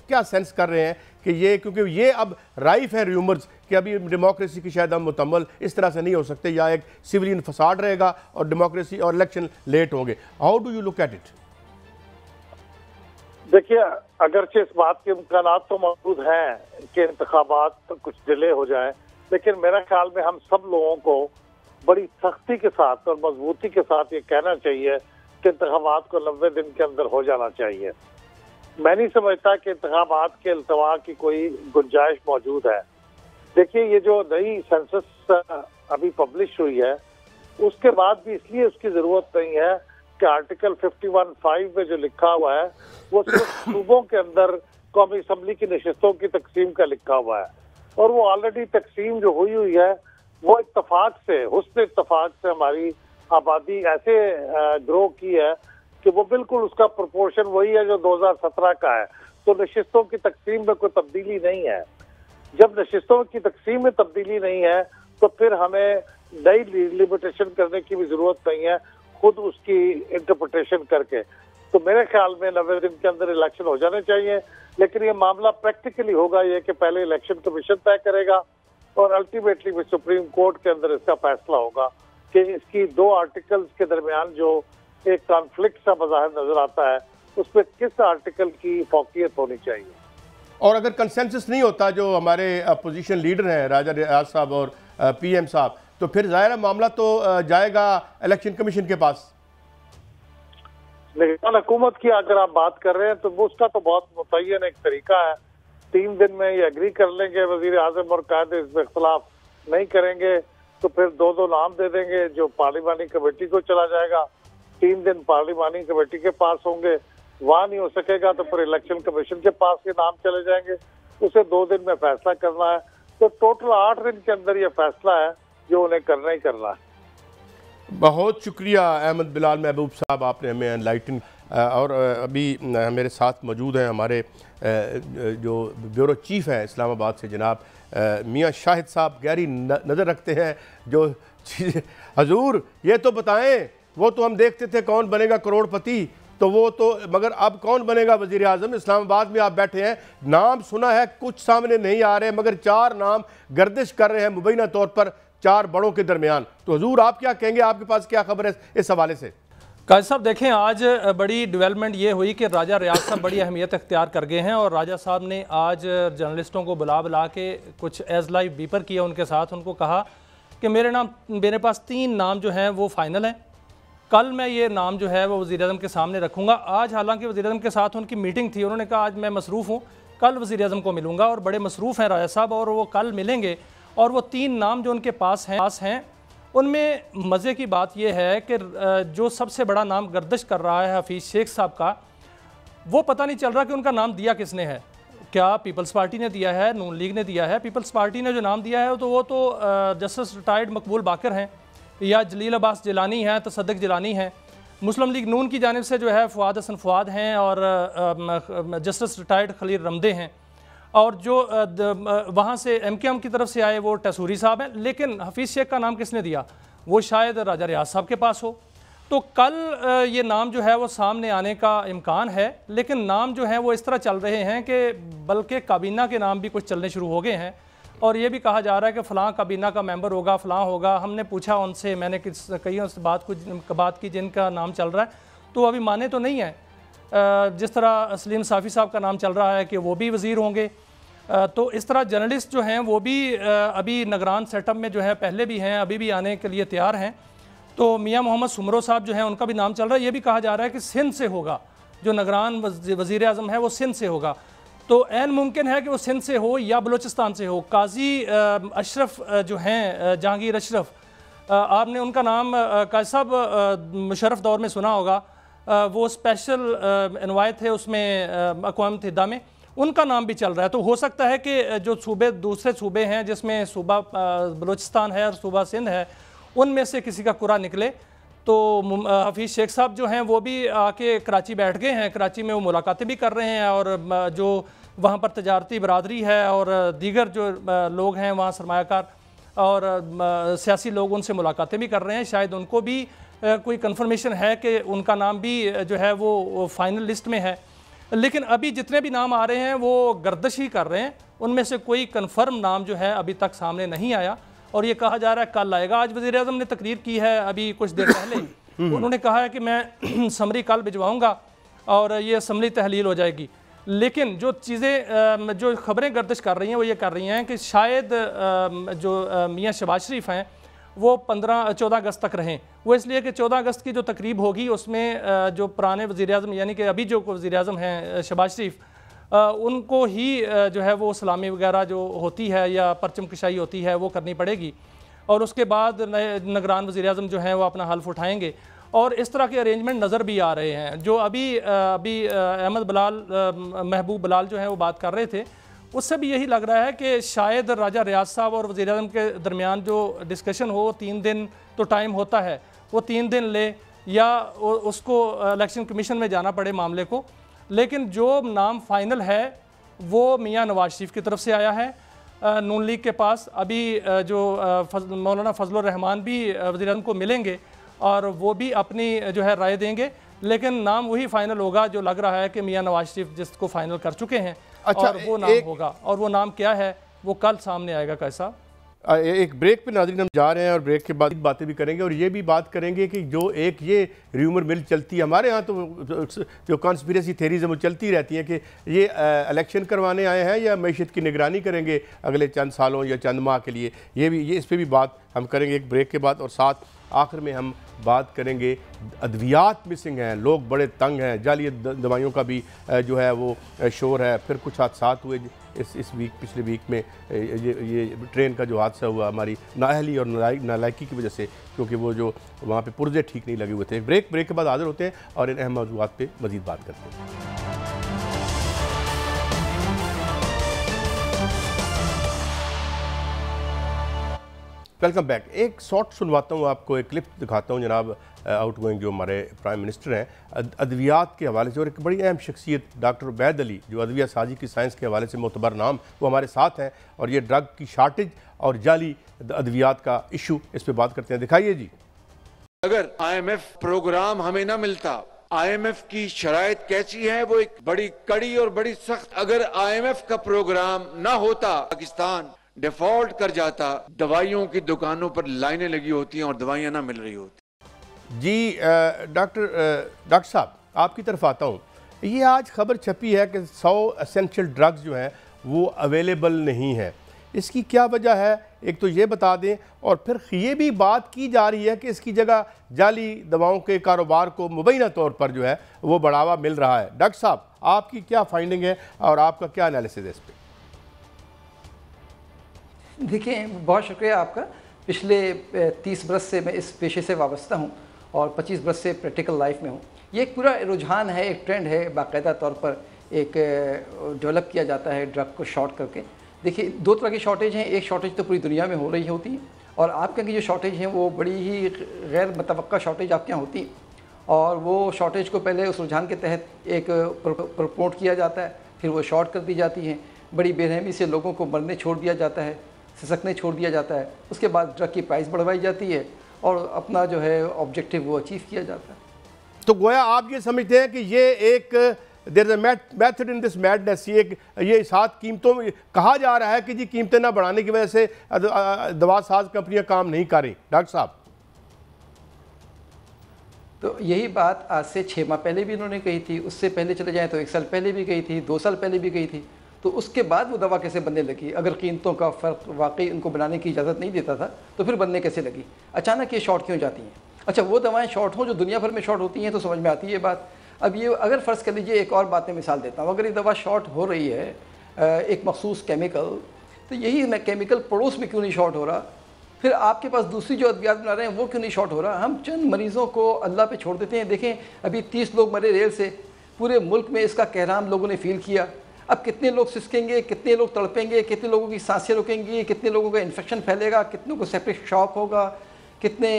क्या सेंस कर रहे हैं कि ये, क्योंकि ये अब राइफ है र्यूमर्स कि अभी डेमोक्रेसी की शायद हम मुकम्मल इस तरह से नहीं हो सकते, या एक सिविलियन फसाड रहेगा और डेमोक्रेसी और इलेक्शन लेट होंगे। How do you look at it? देखिए, अगरचे इस बात के इम्कानात तो मौजूद हैं कि इंतखाबात तो कुछ डिले हो जाए, लेकिन मेरा ख्याल में हम सब लोगों को बड़ी सख्ती के साथ और मजबूती के साथ ये कहना चाहिए कि इंतखाबात को 90 दिन के अंदर हो जाना चाहिए। मैं नहीं समझता कि इंतखाबात के इल्तवा की कोई गुंजाइश मौजूद है। देखिए, ये जो नई सेंसस अभी पब्लिश हुई है उसके बाद भी इसलिए उसकी जरूरत नहीं है कि आर्टिकल 51(5) में जो लिखा हुआ है वो सिर्फ सूबों के अंदर कौमी असम्बली की नशिस्तों की तकसीम का लिखा हुआ है, और वो ऑलरेडी तकसीम जो हुई है वो इत्तफाक से, हुस्न इत्तफाक से हमारी आबादी ऐसे ग्रो की है कि वो बिल्कुल उसका प्रोपोर्शन वही है जो 2017 का है। तो नशिस्तों की तकसीम में कोई तब्दीली नहीं है। जब नशिस्तों की तकसीम में तब्दीली नहीं है तो फिर हमें नई लिमिटेशन करने की भी जरूरत नहीं है, खुद उसकी इंटरप्रिटेशन करके। तो मेरे ख्याल में 90 दिन के अंदर इलेक्शन हो जाने चाहिए, लेकिन ये मामला प्रैक्टिकली होगा ये कि पहले इलेक्शन कमीशन तय करेगा और अल्टीमेटली भी सुप्रीम कोर्ट के अंदर इसका फैसला होगा कि इसकी 2 आर्टिकल्स के दरमियान जो एक कॉन्फ्लिक्ट सा बज़ाहिर नजर आता है उस पर किस आर्टिकल की फौकियत होनी चाहिए। और अगर कंसेंसस नहीं होता, जो हमारे अपोजिशन लीडर हैं राजा रियाज साहब और PM साहब, तो फिर ज़ाहिर मामला तो जाएगा इलेक्शन कमीशन के पास। निगरान हुकूमत की अगर आप बात कर रहे हैं तो उसका तो बहुत मुतय्यन एक तरीका है। 3 दिन में ये एग्री कर लेंगे वजीर आजम और कायदे, इसमें इख्तलाफ नहीं करेंगे तो फिर 2 नाम दे देंगे जो पार्लिमानी कमेटी को चला जाएगा। 3 दिन पार्लिमानी कमेटी के पास होंगे, वहाँ नहीं हो सकेगा तो फिर इलेक्शन कमीशन के पास ये नाम चले जाएंगे, उसे 2 दिन में फैसला करना है। तो टोटल 8 दिन के अंदर ये फैसला है जो उन्हें करना ही करना है। बहुत शुक्रिया अहमद बिलाल महबूब साहब, आपने हमें एनलाइटन। और अभी मेरे साथ मौजूद हैं हमारे जो ब्यूरो चीफ हैं इस्लामाबाद से, जनाब मियाँ शाहिद साहब, गहरी नज़र रखते हैं जो चीज़ें। हजूर ये तो बताएं, वो तो हम देखते थे कौन बनेगा करोड़पति, तो वो तो, मगर अब कौन बनेगा वज़ीर आज़म? इस्लामाबाद में आप बैठे हैं, नाम सुना है, कुछ सामने नहीं आ रहे, मगर 4 नाम गर्दिश कर रहे हैं मुबैना तौर पर 4 बड़ों के दरमियान। तो हुजूर आप क्या कहेंगे, आपके पास क्या खबर है इस हवाले से? काजी साहब देखें, आज बड़ी डेवलपमेंट ये हुई कि राजा रियाज साहब बड़ी अहमियत अख्तियार कर गए हैं और राजा साहब ने आज जर्नलिस्टों को बुला के कुछ एज लाइव बीपर किया उनके साथ। उनको कहा कि मेरे पास 3 नाम जो हैं वो फाइनल हैं, कल मैं ये नाम जो है वो वज़ीर-ए-आज़म के सामने रखूँगा। आज हालांकि वज़ीर-ए-आज़म के साथ उनकी मीटिंग थी, उन्होंने कहा आज मैं मसरूफ़ हूँ, कल वज़ीर-ए-आज़म को मिलूँगा, और बड़े मसरूफ़ हैं राजा साहब, और वो कल मिलेंगे। और वो 3 नाम जो उनके पास हैं उनमें मज़े की बात यह है कि जो सबसे बड़ा नाम गर्दिश कर रहा है हफीज़ शेख साहब का, वो पता नहीं चल रहा कि उनका नाम दिया किसने है। क्या पीपल्स पार्टी ने दिया है, नून लीग ने दिया है? पीपल्स पार्टी ने जो नाम दिया है तो वो तो जस्टिस रिटायर्ड मकबूल बाकर हैं, या जलील अब्बास जिलानी हैं, तसद्दुक़ जिलानी हैं। मुस्लिम लीग नून की जानिब से जो है फुआद हसन फुआद हैं, और जस्टिस रिटायर्ड खलील रमदे हैं, और जो वहाँ से MKM की तरफ से आए वो टसूरी साहब हैं। लेकिन हफीज़ शेख का नाम किसने दिया? वो शायद राजा रियाज साहब के पास हो। तो कल ये नाम जो है वो सामने आने का इम्कान है, लेकिन नाम जो है वो इस तरह चल रहे हैं कि बल्कि काबीना के नाम भी कुछ चलने शुरू हो गए हैं, और ये भी कहा जा रहा है कि फ़लाँ काबीना का मेंबर होगा, फ़लाँ होगा। हमने पूछा उनसे, मैंने कईयों से बात की जिनका नाम चल रहा है, तो अभी माने तो नहीं है। जिस तरह सलीम साफ़ी साहब का नाम चल रहा है कि वो भी वज़ीर होंगे, तो इस तरह जर्नलिस्ट जो हैं वो भी अभी निगरान सेटअप में जो है पहले भी हैं, अभी भी आने के लिए तैयार हैं। तो मियाँ मोहम्मद सुमरो साहब जो हैं उनका भी नाम चल रहा है। ये भी कहा जा रहा है कि सिंध से होगा, जो निगरान वज़ीर आज़म है वो सिंध से होगा। तो ऐन मुमकिन है कि वो सिंध से हो या बलूचिस्तान से हो। काजी अशरफ जो हैं, जहांगीर अशरफ, आपने उनका नाम काजी साहब मुशर्रफ दौर में सुना होगा, वो स्पेशल इनवाय थे उसमें अक़वाम मुत्तहिदा में, उनका नाम भी चल रहा है। तो हो सकता है कि जो सूबे दूसरे सूबे हैं, जिसमें सूबा बलूचिस्तान है और सूबा सिंध है, उनमें से किसी का कुरा निकले। तो हफीज़ शेख साहब जो हैं वो भी आके कराची बैठ गए हैं, कराची में वो मुलाकातें भी कर रहे हैं, और जो वहाँ पर तजारती बरादरी है और दीगर जो लोग हैं वहाँ सरमायाकार और सियासी लोग, उनसे मुलाकातें भी कर रहे हैं। शायद उनको भी कोई कन्फर्मेशन है कि उनका नाम भी जो है वो फाइनल लिस्ट में है। लेकिन अभी जितने भी नाम आ रहे हैं वो गर्दिश ही कर रहे हैं, उनमें से कोई कन्फर्म नाम जो है अभी तक सामने नहीं आया, और ये कहा जा रहा है कल आएगा। आज वज़ीर आज़म ने तकरीर की है अभी कुछ देर पहले, उन्होंने कहा है कि मैं समरी कल भिजवाऊँगा और ये असम्बली तहलील हो जाएगी। लेकिन जो चीज़ें, जो खबरें गर्दिश कर रही हैं वो ये कर रही हैं कि शायद जो मियाँ शहबाज शरीफ हैं वो 14 अगस्त तक रहें। वो इसलिए कि 14 अगस्त की जो तकरीब होगी उसमें जो पुराने वज़ीर-ए-आज़म यानी कि अभी जो वज़ीर-ए-आज़म हैं शहबाज शरीफ, उनको ही जो है वो सलामी वगैरह जो होती है या परचम कशाई होती है वो करनी पड़ेगी, और उसके बाद नए निगरान वज़ीर-ए-आज़म जो हैं वो अपना हल्फ उठाएँगे। और इस तरह के अरेंजमेंट नज़र भी आ रहे हैं। जो अभी अहमद बलाल, महबूब बलाल जो हैं वो बात कर रहे थे, उससे भी यही लग रहा है कि शायद राजा रियाज साहब और वज़ीर-ए-आज़म के दरमियान जो डिस्कशन हो, 3 दिन तो टाइम होता है, वो 3 दिन ले या उसको इलेक्शन कमीशन में जाना पड़े मामले को। लेकिन जो नाम फाइनल है वो मियाँ नवाज शरीफ की तरफ से आया है नून लीग के पास। अभी जो मौलाना फजलुर रहमान भी वज़ीर-ए-आज़म को मिलेंगे और वो भी अपनी जो है राय देंगे, लेकिन नाम वही फाइनल होगा जो लग रहा है कि मियाँ नवाज शरीफ जिसको फाइनल कर चुके हैं। अच्छा, और वो नाम होगा, और वो नाम क्या है वो कल सामने आएगा। कैसा एक ब्रेक पे नाज़रीन हम जा रहे हैं, और ब्रेक के बाद बातें भी करेंगे, और ये भी बात करेंगे कि जो एक ये र्यूमर मिल चलती है हमारे यहाँ, तो जो कॉन्स्पिरेसी थेरीज हैं वो चलती रहती हैं कि ये इलेक्शन करवाने आए हैं या मैशत की निगरानी करेंगे अगले चंद सालों या चंद माह के लिए। ये इस पर भी बात हम करेंगे एक ब्रेक के बाद। और साथ आखिर में हम बात करेंगे अद्वियात मिसिंग हैं, लोग बड़े तंग हैं, जाली दवाइयों का भी जो है वो शोर है। फिर कुछ हादसात हुए इस वीक, पिछले वीक में ये ट्रेन का जो हादसा हुआ हमारी नाअहली और नालायकी की वजह से, क्योंकि वो जो वहाँ पे पुर्जे ठीक नहीं लगे हुए थे। ब्रेक के बाद हाजिर होते हैं और इन अहम मौज़ूआत पे मज़ीद बात करते हैं। Welcome back. एक शॉर्ट सुनवाता हूँ आपको, एक क्लिप दिखाता हूँ जनाब आउट गोइंग जो हमारे प्राइम मिनिस्टर हैं अद्वियात के हवाले से, और एक बड़ी अहम शख्सियत डॉक्टर उबैद अली जो अद्विया साजी की साइंस के हवाले से मोतबर नाम, वो हमारे साथ हैं, और ये ड्रग की शार्टेज और जाली अद्वियात का इशू, इस पर बात करते हैं। दिखाइए जी। अगर IMF प्रोग्राम हमें ना मिलता, IMF की शराइत कैसी है, वो एक बड़ी कड़ी और बड़ी सख्त। अगर IMF का प्रोग्राम ना होता, पाकिस्तान डिफॉल्ट कर जाता, दवाइयों की दुकानों पर लाइनें लगी होती हैं और दवाइयां ना मिल रही होती। जी डॉक्टर साहब आपकी तरफ आता हूँ। ये आज खबर छपी है कि 100 एसेंशियल ड्रग्स जो हैं वो अवेलेबल नहीं है। इसकी क्या वजह है, एक तो ये बता दें, और फिर ये भी बात की जा रही है कि इसकी जगह जाली दवाओं के कारोबार को मुबैना तौर पर जो है वो बढ़ावा मिल रहा है। डॉक्टर साहब आपकी क्या फाइंडिंग है और आपका क्या एनालिसिस है इस पर? देखिए, बहुत शुक्रिया आपका। पिछले 30 बरस से मैं इस पेशे से वाबस्ता हूँ और 25 बरस से प्रैक्टिकल लाइफ में हूँ। ये एक पूरा रुझान है, एक ट्रेंड है, बाकायदा तौर पर एक डेवलप किया जाता है ड्रग को शॉर्ट करके। देखिए, 2 तरह की शॉर्टेज हैं। एक शॉर्टेज तो पूरी दुनिया में हो रही होती है और आपके यहाँ की जो शॉर्टेज हैं वो बड़ी ही गैर मुतवक्का शॉर्टेज आपके यहाँ होती है, और वो शॉर्टेज को पहले उस रुझान के तहत एक प्रमोट किया जाता है, फिर वो शॉर्ट कर दी जाती है, बड़ी बेरहमी से लोगों को मरने छोड़ दिया जाता है, सिसकने छोड़ दिया जाता है। उसके बाद ड्रग की प्राइस बढ़वाई जाती है और अपना जो है ऑब्जेक्टिव वो अचीव किया जाता है। तो गोया आप ये समझते हैं कि ये एक there is a method in this madness, ये साथ कीमतों में कहा जा रहा है कि जी कीमतें ना बढ़ाने की वजह से दवा साज कंपनियां काम नहीं कर रही। डॉक्टर साहब तो यही बात आज से 6 माह पहले भी इन्होंने कही थी, उससे पहले चले जाएं तो 1 साल पहले भी कही थी, 2 साल पहले भी कही थी। तो उसके बाद वो दवा कैसे बनने लगी? अगर कीमतों का फ़र्क वाकई उनको बनाने की इजाज़त नहीं देता था तो फिर बनने कैसे लगी? अचानक ये शॉर्ट क्यों जाती हैं? अच्छा, वो दवाएं शॉर्ट हों जो दुनिया भर में शॉर्ट होती हैं तो समझ में आती है ये बात। अब ये अगर फ़र्ज़ कर लीजिए, एक और बात में मिसाल देता हूँ, अगर ये दवा शॉर्ट हो रही है एक मखसूस केमिकल, तो यही केमिकल पड़ोस में क्यों नहीं शॉर्ट हो रहा? फिर आपके पास दूसरी जो अद्वियात बना रहे हैं वो क्यों नहीं शॉर्ट हो रहा? हम चंद मरीज़ों को अल्लाह पे छोड़ देते हैं। देखें, अभी 30 लोग मरे रेल से, पूरे मुल्क में इसका कहराम लोगों ने फील किया। अब कितने लोग सिसकेंगे, कितने लोग तड़पेंगे, कितने लोगों की सांसें रुकेंगी, कितने लोगों का इन्फेक्शन फैलेगा, कितनों को सेप्टिक शॉक होगा, कितने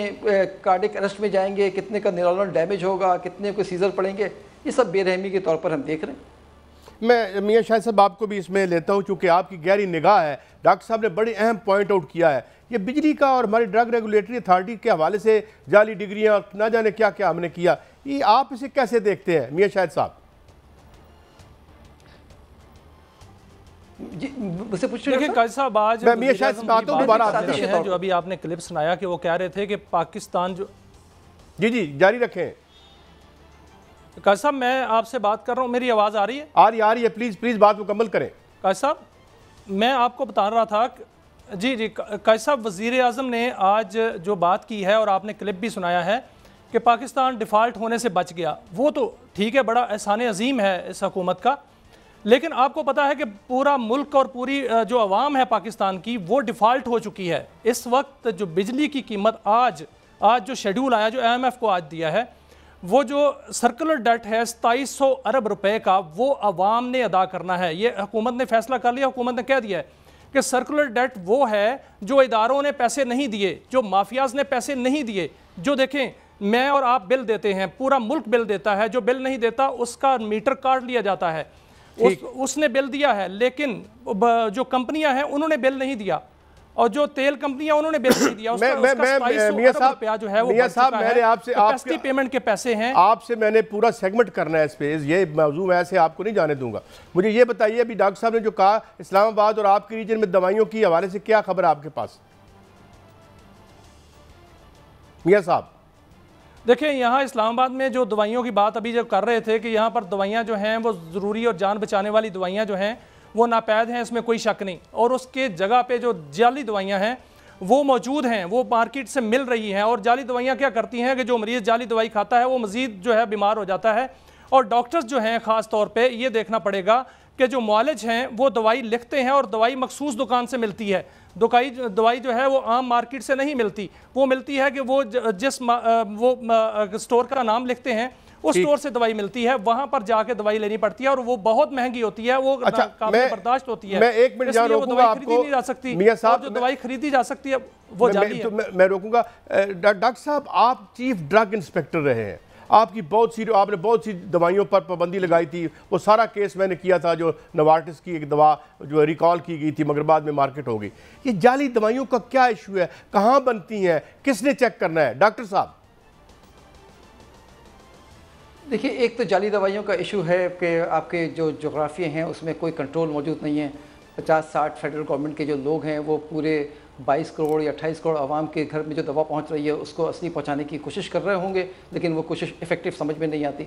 कार्डियक अरेस्ट में जाएंगे, कितने का न्यूरॉनल डैमेज होगा, कितने को सीजर पड़ेंगे। ये सब बेरहमी के तौर पर हम देख रहे हैं। मैं मियां शाहिद साहब आपको भी इसमें लेता हूं क्योंकि आपकी गहरी निगाह है। डॉक्टर साहब ने बड़ी अहम पॉइंट आउट किया है, ये बिजली का और हमारी ड्रग रेगुलेटरी अथॉरिटी के हवाले से जाली डिग्रियां ना जाने क्या क्या हमने किया, ये आप इसे कैसे देखते हैं मियां शाहिद साहब? जी, मुझसे पूछिए। देखिए काजी साहब, आज मियां शाहिद साहब आता हूं दोबारा आपसे, हैं जो अभी आपने क्लिप सुनाया कि वो कह रहे थे कि पाकिस्तान जो जी जारी रखें। काजी साहब, मैं आपसे बात कर रहा हूँ, मेरी आवाज़ आ रही है? आ रही है, प्लीज़ बात मुकम्मल करें। काजी साहब, मैं आपको बता रहा था जी काजी साहब, वज़ीर आज़म ने आज जो बात की है और आपने क्लिप भी सुनाया है कि पाकिस्तान डिफ़ॉल्ट होने से बच गया, वो तो ठीक है, बड़ा एहसान अजीम है इस हुकूमत का, लेकिन आपको पता है कि पूरा मुल्क और पूरी जो आवाम है पाकिस्तान की वो डिफ़ॉल्ट हो चुकी है। इस वक्त जो बिजली की कीमत आज जो शेड्यूल आया, जो IMF को आज दिया है, वो जो सर्कुलर डेट है 2700 अरब रुपए का, वो अवाम ने अदा करना है। ये हुकूमत ने फैसला कर लिया, हुकूमत ने कह दिया है कि सर्कुलर डेट वो है जो इदारों ने पैसे नहीं दिए, जो माफियाज ने पैसे नहीं दिए। जो देखें, मैं और आप बिल देते हैं, पूरा मुल्क बिल देता है, जो बिल नहीं देता उसका मीटर काट लिया जाता है। उसने बिल दिया है, लेकिन जो कंपनियां हैं उन्होंने बिल नहीं दिया, और जो तेल कंपनियां उन्होंने बिल नहीं दिया। रुपया जो है वो मैंने आपसे पेमेंट के पैसे हैं। आपसे मैंने पूरा सेगमेंट करना है स्पेस, ये मौजूद ऐसे आपको नहीं जाने दूंगा। मुझे ये बताइए, अभी डॉक्टर साहब ने जो कहा इस्लामाबाद और आपके रीजन में दवाइयों की हवाले से क्या खबर है आपके पास मियां साहब? देखिए, यहाँ इस्लामाबाद में जो दवाइयों की बात अभी जब कर रहे थे कि यहाँ पर दवाइयाँ जो हैं वो ज़रूरी और जान बचाने वाली दवाइयाँ जो हैं वो नापैद हैं, इसमें कोई शक नहीं, और उसके जगह पे जो जाली दवाइयाँ हैं वो मौजूद हैं, वो मार्केट से मिल रही हैं। और जाली दवाइयाँ क्या करती हैं कि जो मरीज़ जाली दवाई खाता है वो मज़ीद जो है बीमार हो जाता है। और डॉक्टर्स जो हैं ख़ास तौर पर ये देखना पड़ेगा कि जो मुआलिज हैं वो दवाई लिखते हैं और दवाई मखसूस दुकान से मिलती है। दवाई जो है वो आम मार्केट से नहीं मिलती, वो मिलती है कि वो जिस वो स्टोर का नाम लिखते हैं उस स्टोर से दवाई मिलती है, वहां पर जाके दवाई लेनी पड़ती है और वो बहुत महंगी होती है, वो काबिल बर्दाश्त होती है। मैं एक मिनट यहाँ रोकूंगा आपको नहीं जा सकती मियां साहब, जो दवाई खरीदी जा सकती है वो जाली है। मैं रोकूंगा। डॉक्टर साहब, आप चीफ ड्रग इंस्पेक्टर रहे हैं, आपने बहुत सी दवाइयों पर पाबंदी लगाई थी, वो सारा केस मैंने किया था, जो नोवार्टिस की एक दवा जो रिकॉल की गई थी मगर बाद में मार्केट हो गई। ये जाली दवाइयों का क्या इशू है, कहाँ बनती हैं, किसने चेक करना है? डॉक्टर साहब देखिए, एक तो जाली दवाइयों का इशू है कि आपके जो जोग्राफिया हैं उसमें कोई कंट्रोल मौजूद नहीं है। 50-60 फेडरल गवर्नमेंट के जो लोग हैं वो पूरे 22 करोड़ या 28 करोड़ आवाम के घर में जो दवा पहुंच रही है उसको असली पहुंचाने की कोशिश कर रहे होंगे, लेकिन वो कोशिश इफ़ेक्टिव समझ में नहीं आती।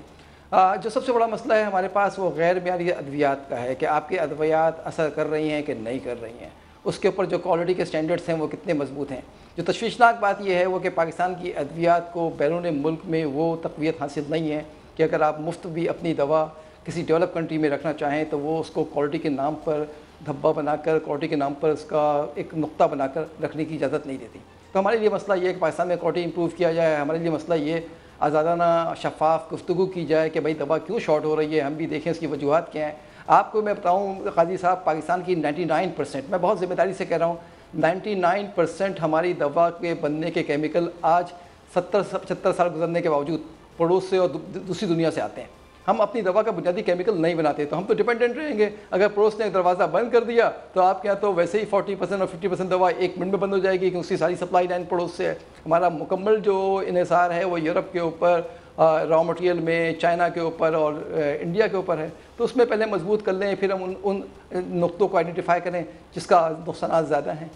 जो सबसे बड़ा मसला है हमारे पास वो गैर मेयारी अद्वियात का है कि आपकी अद्वियात असर कर रही हैं कि नहीं कर रही हैं, उसके ऊपर जो क्वालिटी के स्टैंडर्ड्स हैं वो कितने मजबूत हैं। जो तशवीशनाक बात यह है वो कि पाकिस्तान की अद्वियात को बैरून मुल्क में वो तक़वियत हासिल नहीं है कि अगर आप मुफ्त भी अपनी दवा किसी डेवलप कंट्री में रखना चाहें तो वो उसको क्वालिटी के नाम पर धब्बा बनाकर, क्वालिटी के नाम पर उसका एक नुक्ता बनाकर रखने की इजाज़त नहीं देती। तो हमारे लिए मसला ये है कि पाकिस्तान में क्वालिटी इंप्रूव किया जाए। हमारे लिए मसला ये आज़ादाना शफाफ गुफ्तगू की जाए कि भाई दवा क्यों शॉर्ट हो रही है, हम भी देखें उसकी वजूहत क्या हैं। आपको मैं बताऊँ काजी साहब, पाकिस्तान की 99%, मैं बहुत ज़िम्मेदारी से कह रहा हूँ, 99% हमारी दवा के बनने के केमिकल आज 70-75 साल गुजरने के बावजूद पड़ोस से और दूसरी दुनिया से आते हैं। हम अपनी दवा का बुनियादी केमिकल नहीं बनाते, तो हम तो डिपेंडेंट रहेंगे। अगर पड़ोस ने दरवाज़ा बंद कर दिया तो आपके यहाँ तो वैसे ही 40% और 50% दवा 1 मिनट में बंद हो जाएगी, क्योंकि उसकी सारी सप्लाई लाइन पड़ोस से है। हमारा मुकम्मल जो इन्हिसार है वो यूरोप के ऊपर, रॉ मटेरियल में चाइना के ऊपर और इंडिया के ऊपर है। तो उसमें पहले मजबूत कर लें, फिर हम उन नुक्तों को आइडेंटिफाई करें जिसका नुकसान ज़्यादा हैं।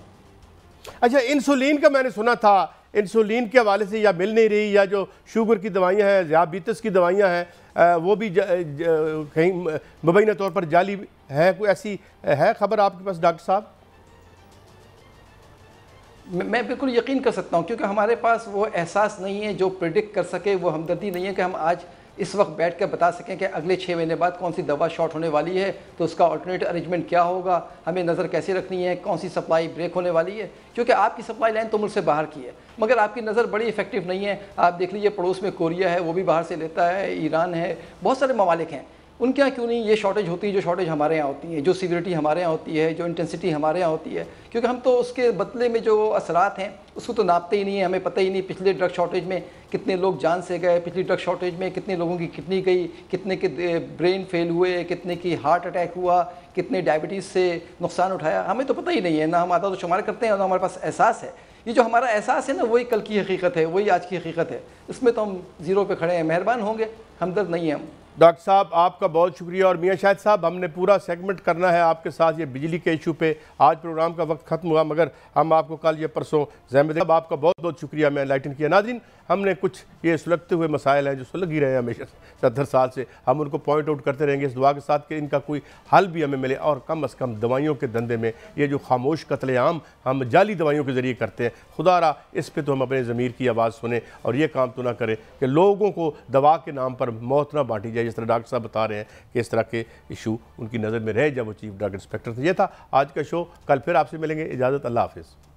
अच्छा, इंसुलिन का मैंने सुना था, इंसुलिन के हवाले से या मिल नहीं रही, या जो शुगर की दवाइयाँ हैं, ज़ियाबीतस की दवाइयाँ हैं, वो भी कहीं मुबैना तौर पर जाली है। कोई ऐसी है खबर आपके पास डॉक्टर साहब? मैं बिल्कुल यकीन कर सकता हूँ, क्योंकि हमारे पास वो एहसास नहीं है जो प्रिडिक्ट कर सके, वो हमदर्दी नहीं है कि हम आज इस वक्त बैठ कर बता सकें कि अगले 6 महीने बाद कौन सी दवा शॉर्ट होने वाली है, तो उसका अल्टरनेट अरेंजमेंट क्या होगा, हमें नज़र कैसे रखनी है, कौन सी सप्लाई ब्रेक होने वाली है। क्योंकि आपकी सप्लाई लाइन तो मुल्क से बाहर की है, मगर आपकी नज़र बड़ी इफेक्टिव नहीं है। आप देख लीजिए, पड़ोस में कोरिया है, वो भी बाहर से लेता है, ईरान है, बहुत सारे ममालिक हैं, उनके यहाँ क्यों नहीं ये शॉर्टेज होती है जो शॉर्टेज हमारे यहाँ होती है, जो सीवियरिटी हमारे यहाँ होती है, जो इंटेंसिटी हमारे यहाँ होती है। क्योंकि हम तो उसके बदले में जो असरात हैं उसको तो नापते ही नहीं है। हमें पता ही नहीं पिछले ड्रग शॉर्टेज में कितने लोग जान से गए, पिछली ड्रग शॉर्टेज में कितने लोगों की किडनी गई, कितने के ब्रेन फेल हुए, कितने की हार्ट अटैक हुआ, कितने डायबिटीज़ से नुकसान उठाया, हमें तो पता ही नहीं है। ना हम आधा तो शुमार करते हैं, ना हमारे पास एहसास है। ये जो हमारा एहसास है ना, वही कल की हकीकत है, वही आज की हकीकत है। इसमें तो हम ज़ीरो पे खड़े हैं। मेहरबान होंगे, हमदर्द नहीं है हम। डॉक्टर साहब आपका बहुत शुक्रिया। और मियां शाहिद साहब, हमने पूरा सेगमेंट करना है आपके साथ ये बिजली के इशू पे। आज प्रोग्राम का वक्त खत्म हुआ, मगर हम आपको कल या परसों ज़िम्मेदारी। अब आपका बहुत बहुत शुक्रिया, मैं एनलाइटन किया। नाज़रीन, हमने कुछ ये सुलगते हुए मसाइल हैं जो सुलग ही रहे हैं हमेशा 70 साल से, हम उनको पॉइंट आउट करते रहेंगे इस दुआ के साथ कि इनका कोई हल भी हमें मिले। और कम अज़ कम दवाइयों के धंधे में ये जो खामोश कत्लेआम हम जाली दवाइयों के ज़रिए करते हैं, खुदारा इस पर तो हम अपने ज़मीर की आवाज़ सुने और ये काम तो ना करें कि लोगों को दवा के नाम पर मौत ना बांटी जाए। जिस तरह डॉक्टर साहब बता रहे हैं कि इस तरह के इशू उनकी नज़र में रहे जब वो चीफ ड्रग इंस्पेक्टर थे। ये था आज का शो, कल फिर आपसे मिलेंगे। इजाज़त, अल्लाह हाफ़िज़।